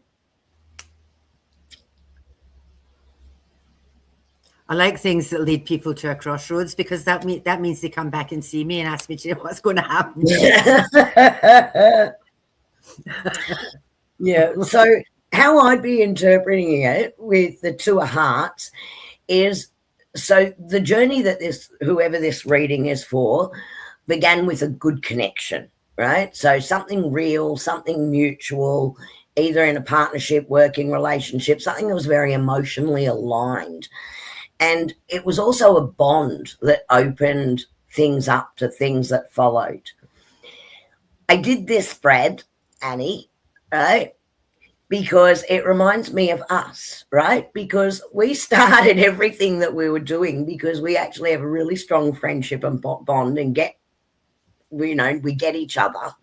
I like things that lead people to a crossroads, because that means they come back and see me and ask me, do you know what's going to happen? Yeah. So how I'd be interpreting it with the Two of Hearts is, so the journey that whoever this reading is for began with a good connection, right? So something real, something mutual, either in a partnership, working relationship, something that was very emotionally aligned. And it was also a bond that opened things up to things that followed. I did this spread, Annie, right? Because it reminds me of us, right? Because we started everything that we were doing because we actually have a really strong friendship and bond and we get each other.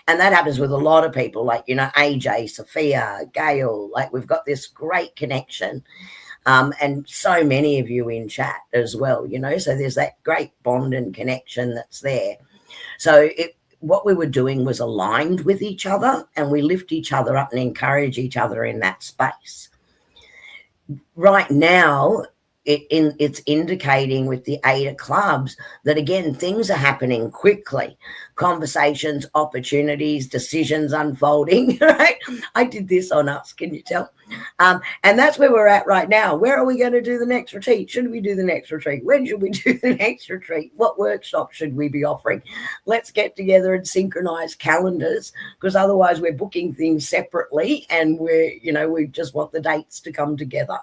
And that happens with a lot of people, like, AJ, Sophia, Gail, like we've got this great connection. And so many of you in chat as well, so there's that great bond and connection that's there. So what we were doing was aligned with each other, and we lift each other up and encourage each other in that space. Right now, it's indicating with the Eight of Clubs that, again, things are happening quickly. Conversations, opportunities, decisions unfolding, right? I did this on us, can you tell? And that's where we're at right now. Where are we going to do the next retreat? Should we do the next retreat? When should we do the next retreat? What workshop should we be offering? Let's get together and synchronize calendars, because otherwise we're booking things separately and we just want the dates to come together,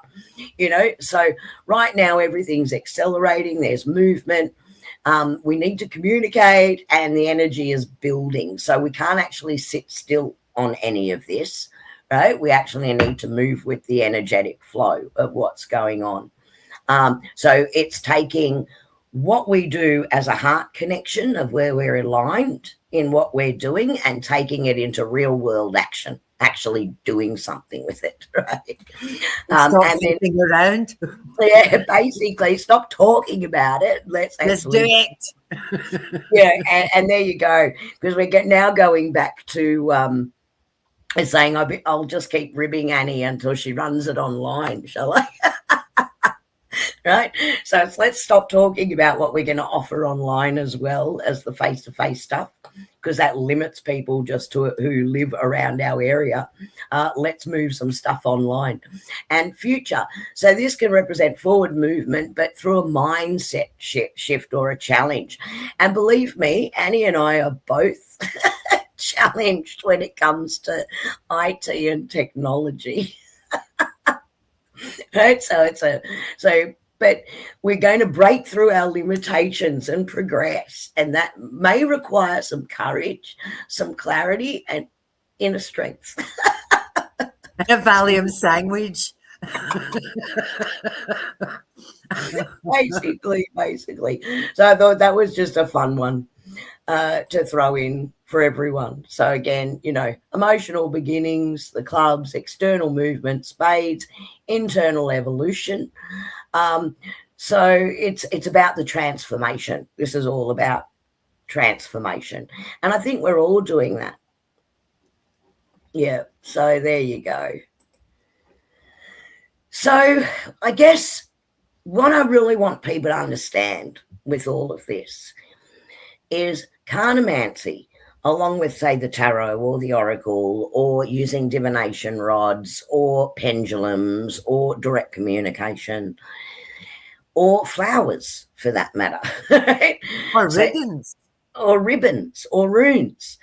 So right now everything's accelerating. There's movement. We need to communicate, and the energy is building. So we can't actually sit still on any of this. Right? We actually need to move with the energetic flow of what's going on. So it's taking what we do as a heart connection of where we're aligned in what we're doing and taking it into real world action, actually doing something with it, right? Stop thinking around. Yeah, basically stop talking about it. Let's do it. Yeah, and there you go. Because we're now going back to is saying I'll just keep ribbing Annie until she runs it online, shall I? Right? So let's stop talking about what we're going to offer online as well as the face-to-face stuff, because that limits people just to who live around our area. Let's move some stuff online. And future. So this can represent forward movement, but through a mindset shift or a challenge. And believe me, Annie and I are both challenged when it comes to IT and technology. Right? But we're going to break through our limitations and progress, and that may require some courage, some clarity, and inner strength. A Valium sandwich. basically. So I thought that was just a fun one to throw in for everyone. So again, emotional beginnings, the clubs, external movement, spades, internal evolution. So it's about the transformation. This is all about transformation. And I think we're all doing that. Yeah. So there you go. So I guess what I really want people to understand with all of this is Cartomancy, along with, say, the tarot or the oracle, or using divination rods or pendulums or direct communication or flowers for that matter. Or So, ribbons. or ribbons or runes.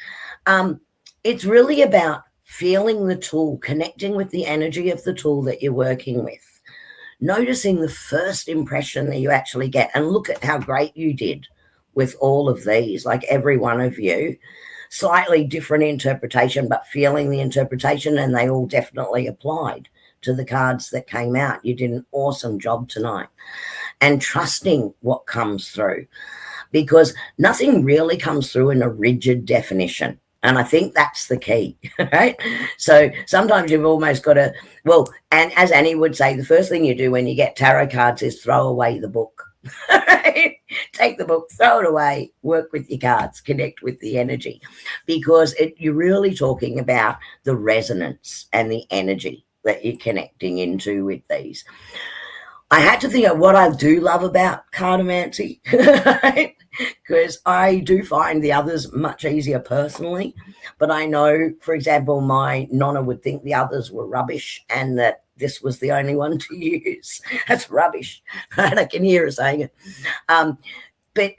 It's really about feeling the tool, connecting with the energy of the tool that you're working with, noticing the first impression that you actually get, and look at how great you did with all of these, like every one of you. Slightly different interpretation, but feeling the interpretation, and they all definitely applied to the cards that came out. You did an awesome job tonight. And trusting what comes through, because nothing really comes through in a rigid definition. And I think that's the key, right? So sometimes you've almost got to, well, and as Annie would say, the first thing you do when you get tarot cards is throw away the book. Take the book, throw it away, work with your cards, connect with the energy, because you're really talking about the resonance and the energy that you're connecting into with these. I had to think of what I do love about Cartomancy, because I do find the others much easier personally. But I know, for example, my nonna would think the others were rubbish and that this was the only one to use. That's rubbish. And I can hear her saying it. But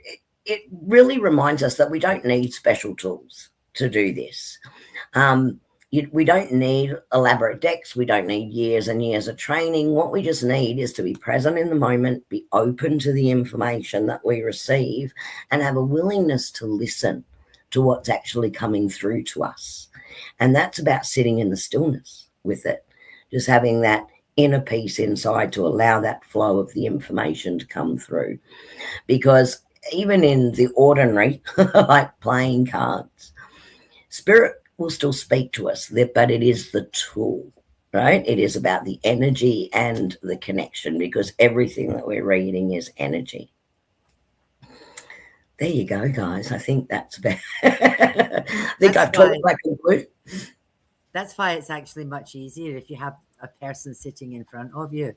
it really reminds us that we don't need special tools to do this. We don't need elaborate decks. We don't need years and years of training. What we just need is to be present in the moment, be open to the information that we receive, and have a willingness to listen to what's actually coming through to us. And that's about sitting in the stillness with it, just having that inner peace inside to allow that flow of the information to come through. Because even in the ordinary, like playing cards, spirit will still speak to us, but it is the tool, right? It is about the energy and the connection, because everything that we're reading is energy. There you go, guys. I think that's about I think I've talked like a blue. That's why it's actually much easier if you have a person sitting in front of you.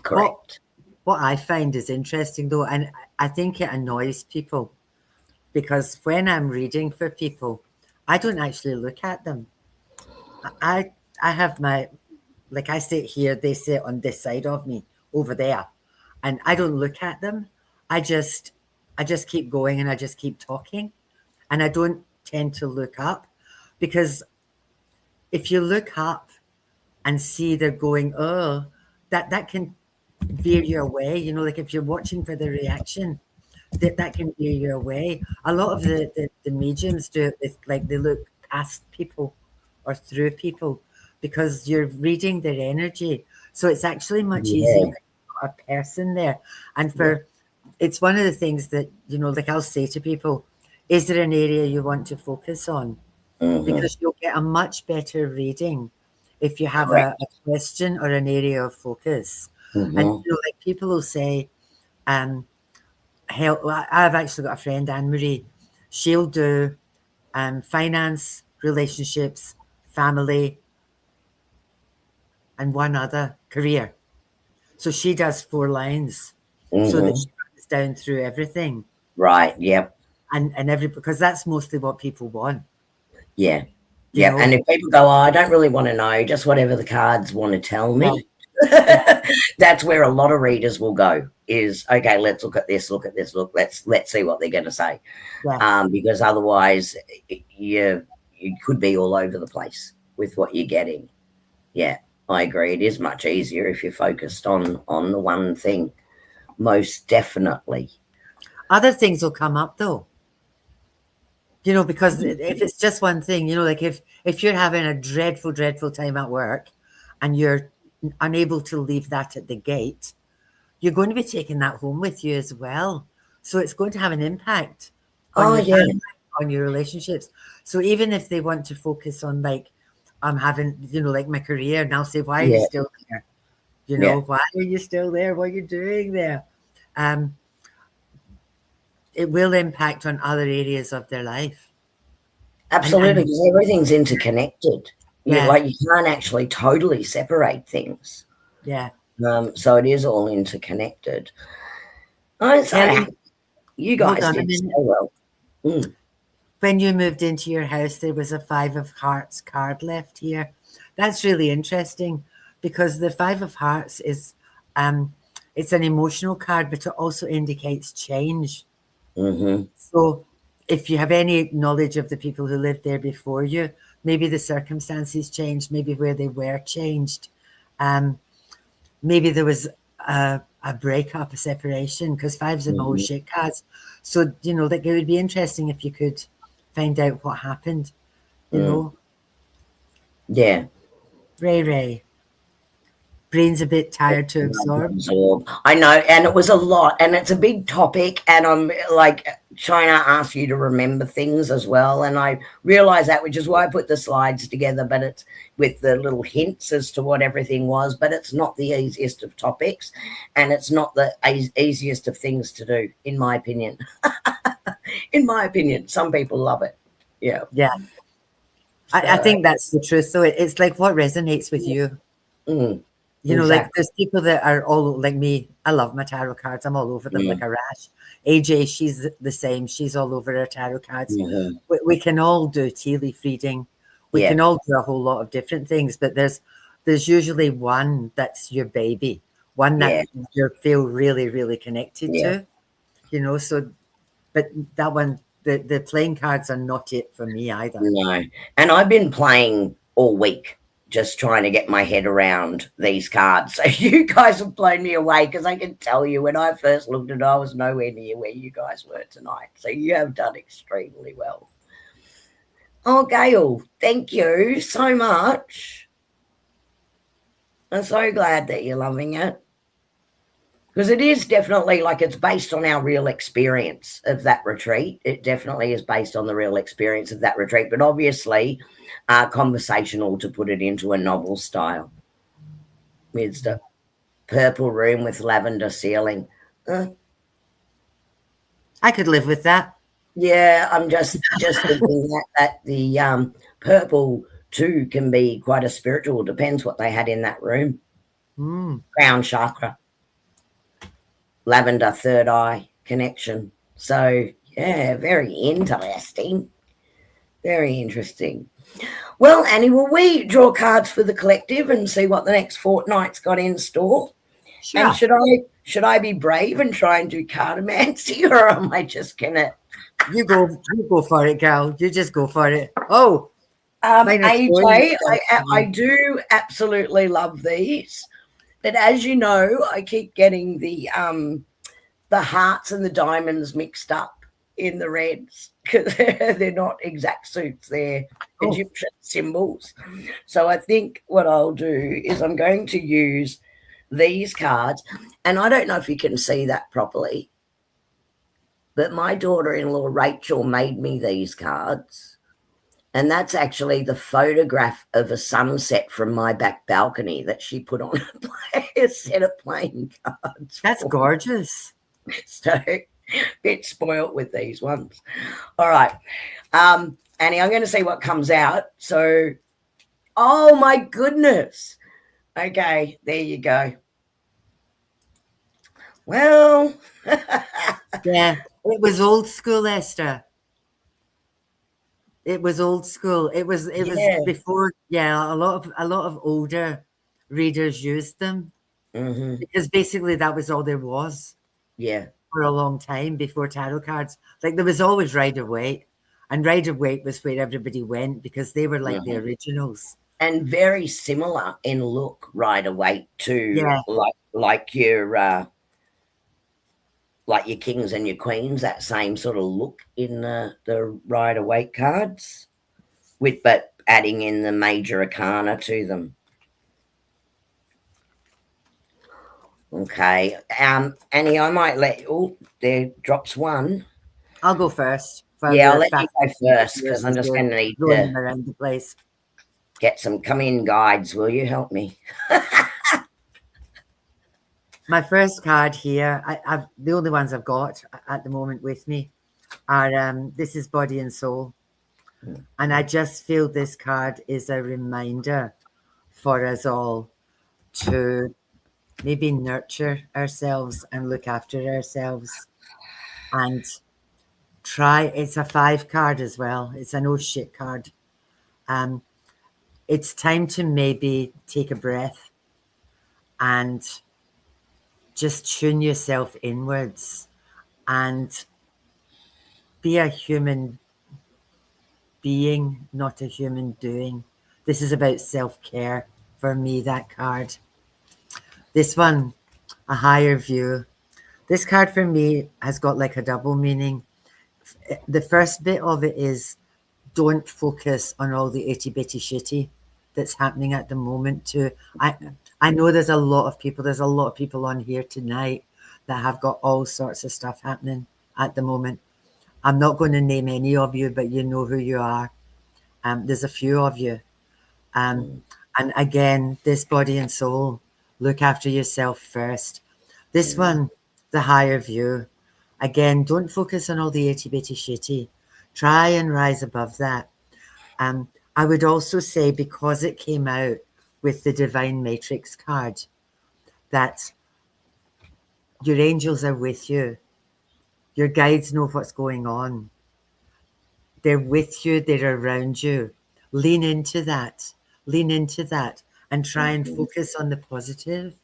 Correct. What I find is interesting, though, and I think it annoys people, because when I'm reading for people, I don't actually look at them. I have my, like I sit here, they sit on this side of me over there, and I don't look at them. I just keep going, and I just keep talking, and I don't tend to look up, because if you look up and see they're going, oh, that can veer you away. You know, like if you're watching for the reaction, that can veer you away. A lot of the mediums do it with, like, they look past people or through people because you're reading their energy. So it's actually much easier when you've got a person there. And it's one of the things that, you know, like I'll say to people, is there an area you want to focus on? Because you'll get a much better reading if you have a question or an area of focus. And, you know, like people will say, I've actually got a friend, Anne-Marie. She'll do finance, relationships, family, and one other, career. So she does 4 lines so that she runs down through everything. Right. Yep. And because that's mostly what people want. Yeah. Yeah. And if people go, oh, I don't really want to know, just whatever the cards want to tell me. Yeah. That's where a lot of readers will go, is, okay, let's look at this, let's see what they're going to say. Yeah. Because otherwise you could be all over the place with what you're getting. Yeah, I agree. It is much easier if you're focused on the one thing, most definitely. Other things will come up, though. You know, because if it's just one thing, you know, like if you're having a dreadful, dreadful time at work and you're unable to leave that at the gate, you're going to be taking that home with you as well. So it's going to have an impact on your family, on your relationships. So even if they want to focus on, like, I'm having, you know, like my career, and I'll say, why are you still there? You know, why are you still there? What are you doing there? um, it will impact on other areas of their life. Absolutely, And because everything's interconnected. yeah, You can't actually totally separate things. yeah, So it is all interconnected. I'm so Ellie, happy. You hold guys on a did so minute. well. Mm, When you moved into your house, there was a Five of Hearts card left here. That's really interesting because the Five of Hearts is, um, it's an emotional card, but it also indicates change. hmm So if you have any knowledge of the people who lived there before you, maybe the circumstances changed, maybe where they were changed. Um, Maybe there was a breakup, a separation, because fives are always hmm shit cards. So, like it would be interesting if you could find out what happened, you mm, know. yeah. Ray Ray. Brain's a bit tired to absorb. I know, and it was a lot, and it's a big topic, and I'm like trying to ask you to remember things as well. And I realize that, which is why I put the slides together, but it's with the little hints as to what everything was, but it's not the easiest of topics, and it's not the easiest of things to do, in my opinion. In my opinion, some people love it. Yeah. Yeah. I So, think that's the truth. So it's like what resonates with you. mm, Like exactly. there's people that are all like me. I love my tarot cards. I'm all over them like Mm, a rash. AJ, she's the same. She's all over her tarot cards. mhm. We can all do tea leaf reading. We Yeah. can all do a whole lot of different things, but there's usually one that's your baby, one that Yeah. you feel really, really connected Yeah. to. So but that one, the playing cards are not it for me either. No. And I've been playing all week, just trying to get my head around these cards. So you guys have blown me away because I can tell you when I first looked at it, I was nowhere near where you guys were tonight. So you have done extremely well. Oh, Gail, thank you so much. I'm so glad that you're loving it. Because it is definitely like it's based on our real experience of that retreat. It definitely is based on the real experience of that retreat, but obviously conversational to put it into a novel style. It's the purple room with lavender ceiling. Uh, I could live with that. yeah, I'm just thinking that the purple too can be quite a spiritual. Depends what they had in that room. Mm. Crown chakra, lavender, third eye connection. So yeah, very interesting. Very interesting. Well, Annie, will we draw cards for the collective and see what the next fortnight's got in store? And Sure. should I be brave and try and do cartomancy, or am I just gonna You go for it, girl. You just go for it. Oh, mine are going. AJ, I do absolutely love these. But as you know, I keep getting the hearts and the diamonds mixed up in the reds because they're not exact suits, they're Oh, Egyptian symbols. So I think what I'll do is I'm going to use these cards, and I don't know if you can see that properly, but my daughter-in-law Rachel made me these cards, and that's actually the photograph of a sunset from my back balcony that she put on a set of playing cards. that's gorgeous. So bit spoilt with these ones. All right. Annie, I'm going to see what comes out. So, oh my goodness. Okay, there you go. Well, Yeah, it was old school, Esther. It was old school. It was yeah. before. Yeah, a lot of older readers used them hmm because basically that was all there was Yeah. for a long time before tarot cards. Like there was always Rider Waite, and Rider Waite was where everybody went because they were like the hmm originals. And very similar in look right away to Yeah, like your kings and your queens, that same sort of look in the Rider Waite cards, but adding in the major arcana to them. Okay. Annie, I might let. Oh, there drops one. I'll go first for Yeah, I'll your let you fast go first because years I'm as just you're going to need throwing to them around the place. get some come in guides. Will you help me? My first card here, I've the only ones I've got at the moment with me are this is Body and Soul. And I just feel this card is a reminder for us all to maybe nurture ourselves and look after ourselves and try. It's a 5 card as well. It's a no shit card. Um, it's time to maybe take a breath and just tune yourself inwards and be a human being, not a human doing. This is about self-care for me, that card. This one, a higher view. This card for me has got like a double meaning. The first bit of it is don't focus on all the itty bitty shitty that's happening at the moment too. I know there's a lot of people on here tonight that have got all sorts of stuff happening at the moment. I'm not going to name any of you, but you know who you are. There's a few of you. And again, this body and soul, look after yourself first. This one, the higher view. Again, don't focus on all the itty bitty shitty. Try and rise above that. I would also say, because it came out with the Divine Matrix card, that your angels are with you. Your guides know what's going on. They're with you. They're around you. Lean into that. Lean into that and try and focus on the positive.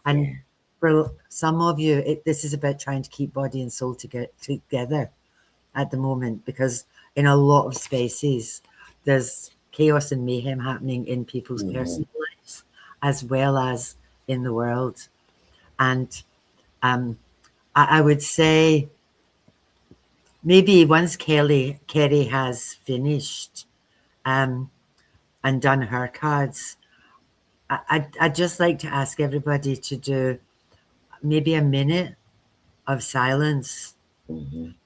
And for some of you, this is about trying to keep body and soul together at the moment, because in a lot of spaces, there's chaos and mayhem happening in people's personal lives as well as in the world. And I would say maybe once Kerry has finished and done her cards, I'd just like to ask everybody to do maybe a minute of silence,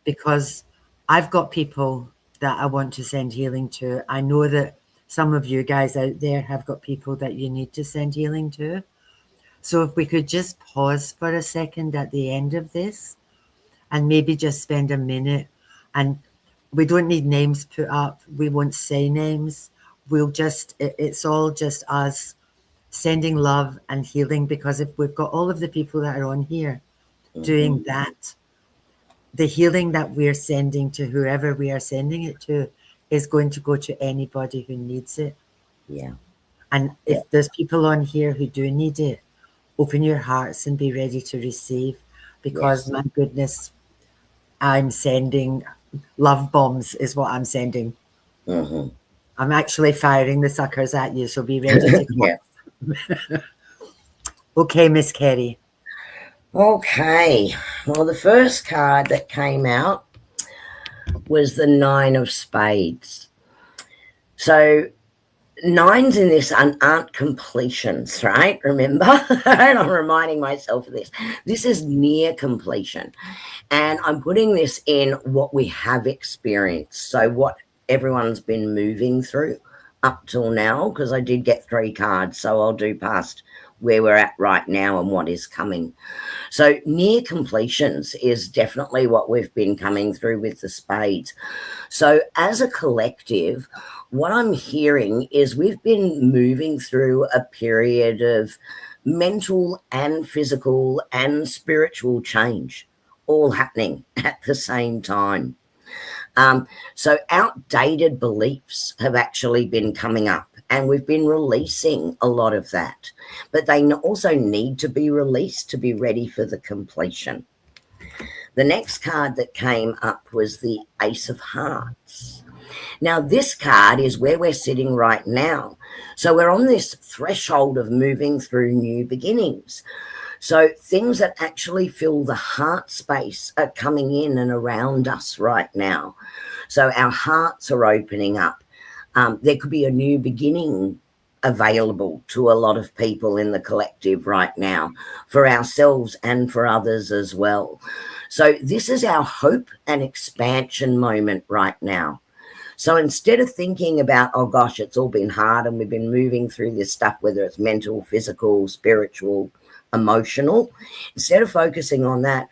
because I've got people that I want to send healing to. I know that some of you guys out there have got people that you need to send healing to. So if we could just pause for a second at the end of this and maybe just spend a minute, and we don't need names put up. We won't say names. We'll just, it's all just us sending love and healing, because if we've got all of the people that are on here doing that, the healing that we're sending to whoever we are sending it to is going to go to anybody who needs it. Yeah. And if there's people on here who do need it, open your hearts and be ready to receive, because my goodness, I'm sending love bombs is what I'm sending. I'm actually firing the suckers at you, so be ready to come. Okay, Miss Kerry. Okay. Well, the first card that came out was the 9 of Spades. So 9s in this aren't completions, right? Remember? And I'm reminding myself of this. This is near completion. And I'm putting this in what we have experienced. So what everyone's been moving through up till now, because I did get 3 cards. So I'll do past where we're at right now and what is coming. So near completions is definitely what we've been coming through with the Spades. So as a collective, what I'm hearing is we've been moving through a period of mental and physical and spiritual change all happening at the same time. So outdated beliefs have actually been coming up, and we've been releasing a lot of that, but they also need to be released to be ready for the completion. The next card that came up was the Ace of Hearts. Now, this card is where we're sitting right now. So we're on this threshold of moving through new beginnings. So things that actually fill the heart space are coming in and around us right now. So our hearts are opening up. There could be a new beginning available to a lot of people in the collective right now, for ourselves and for others as well. So this is our hope and expansion moment right now. So instead of thinking about, oh gosh, it's all been hard and we've been moving through this stuff, whether it's mental, physical, spiritual, emotional. Instead of focusing on that,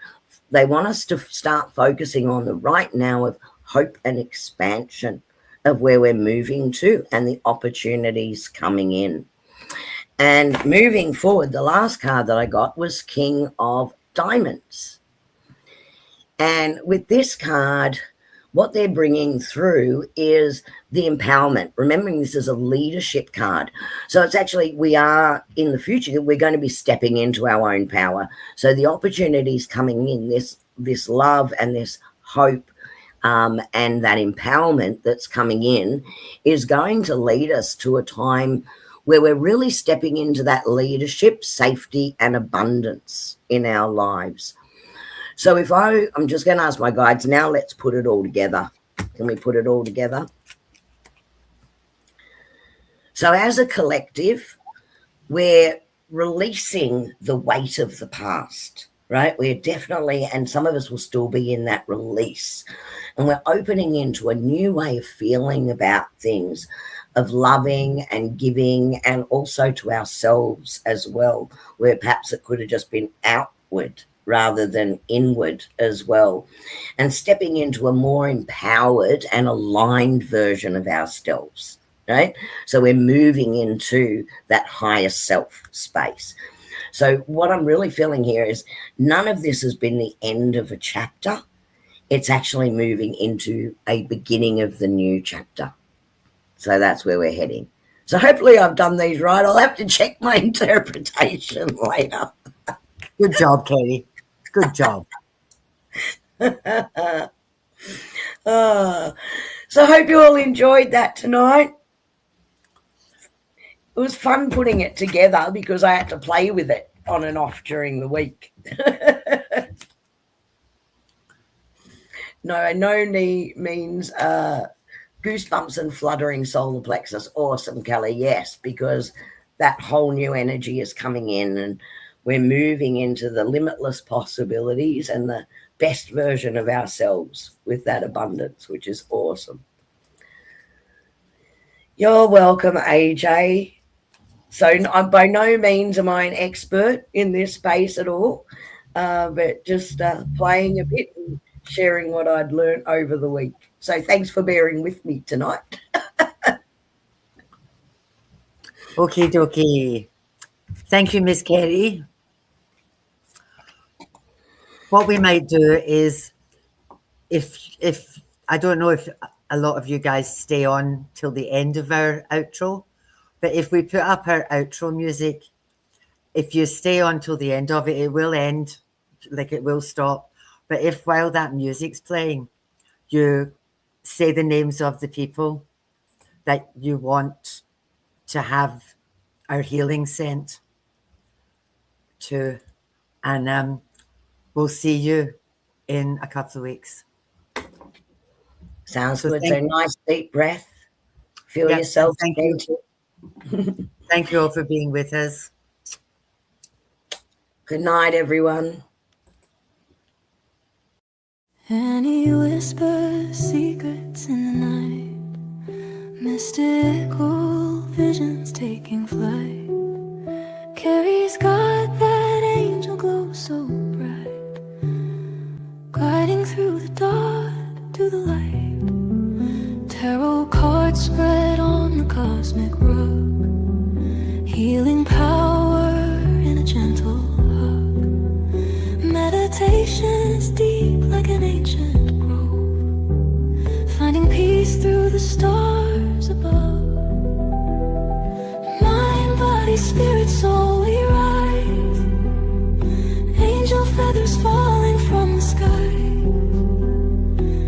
they want us to start focusing on the right now of hope and expansion of where we're moving to and the opportunities coming in. And moving forward, the last card that I got was King of Diamonds. And with this card, what they're bringing through is the empowerment. Remembering this is a leadership card. So it's actually, we are in the future, we're going to be stepping into our own power. So the opportunities coming in, this love and this hope and that empowerment that's coming in is going to lead us to a time where we're really stepping into that leadership, safety, and abundance in our lives. So I'm just going to ask my guides now, let's put it all together. Can we put it all together? So as a collective, we're releasing the weight of the past, right? We're definitely, and some of us will still be in that release. And we're opening into a new way of feeling about things, of loving and giving, and also to ourselves as well, where perhaps it could have just been outward rather than inward as well, and stepping into a more empowered and aligned version of ourselves, right? So we're moving into that higher self space. So what I'm really feeling here is none of this has been the end of a chapter. It's actually moving into a beginning of the new chapter. So that's where we're heading. So hopefully I've done these right. I'll have to check my interpretation later. Good job, Katie. Good job. So I hope you all enjoyed that tonight. It was fun putting it together because I had to play with it on and off during the week. No knee means goosebumps and fluttering solar plexus. Awesome, Kelly. Yes, because that whole new energy is coming in and we're moving into the limitless possibilities and the best version of ourselves with that abundance, which is awesome. You're welcome, AJ. So by no means am I an expert in this space at all, but just playing a bit and sharing what I'd learned over the week. So thanks for bearing with me tonight. Okie dokie. Thank you, Miss Katie. What we might do is, if I don't know if a lot of you guys stay on till the end of our outro, but if we put up our outro music, if you stay on till the end of it, it will end, like it will stop. But if while that music's playing, you say the names of the people that you want to have our healing sent to, and we'll see you in a couple of weeks. Sounds good. So nice deep breath. Feel yourself. Thank you. Thank you all for being with us. Good night, everyone. Any whispers, secrets in the night, mystical visions taking flight, carries God that angel glow so bright, guiding through the dark to the light. Tarot cards spread on the cosmic rug, healing power in a gentle hug. Meditation is deep like an ancient grove, finding peace through the stars above. Mind, body, spirit, soul, we rise, angel feathers falling from the sky,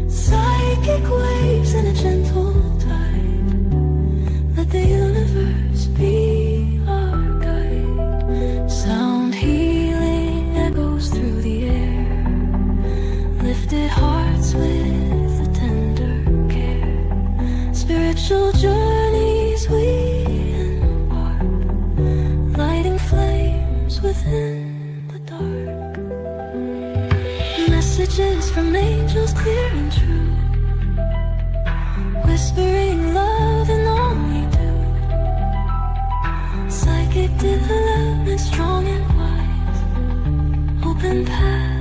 psychic waves in a gentle tide. Let the universe be our guide. Sound healing echoes through the air, lifted hearts with a tender care. Spiritual journeys we embark, lighting flames within the dark. Messages from angels clear and true, whispering love in all we do. Psychic development strong and wide, open path.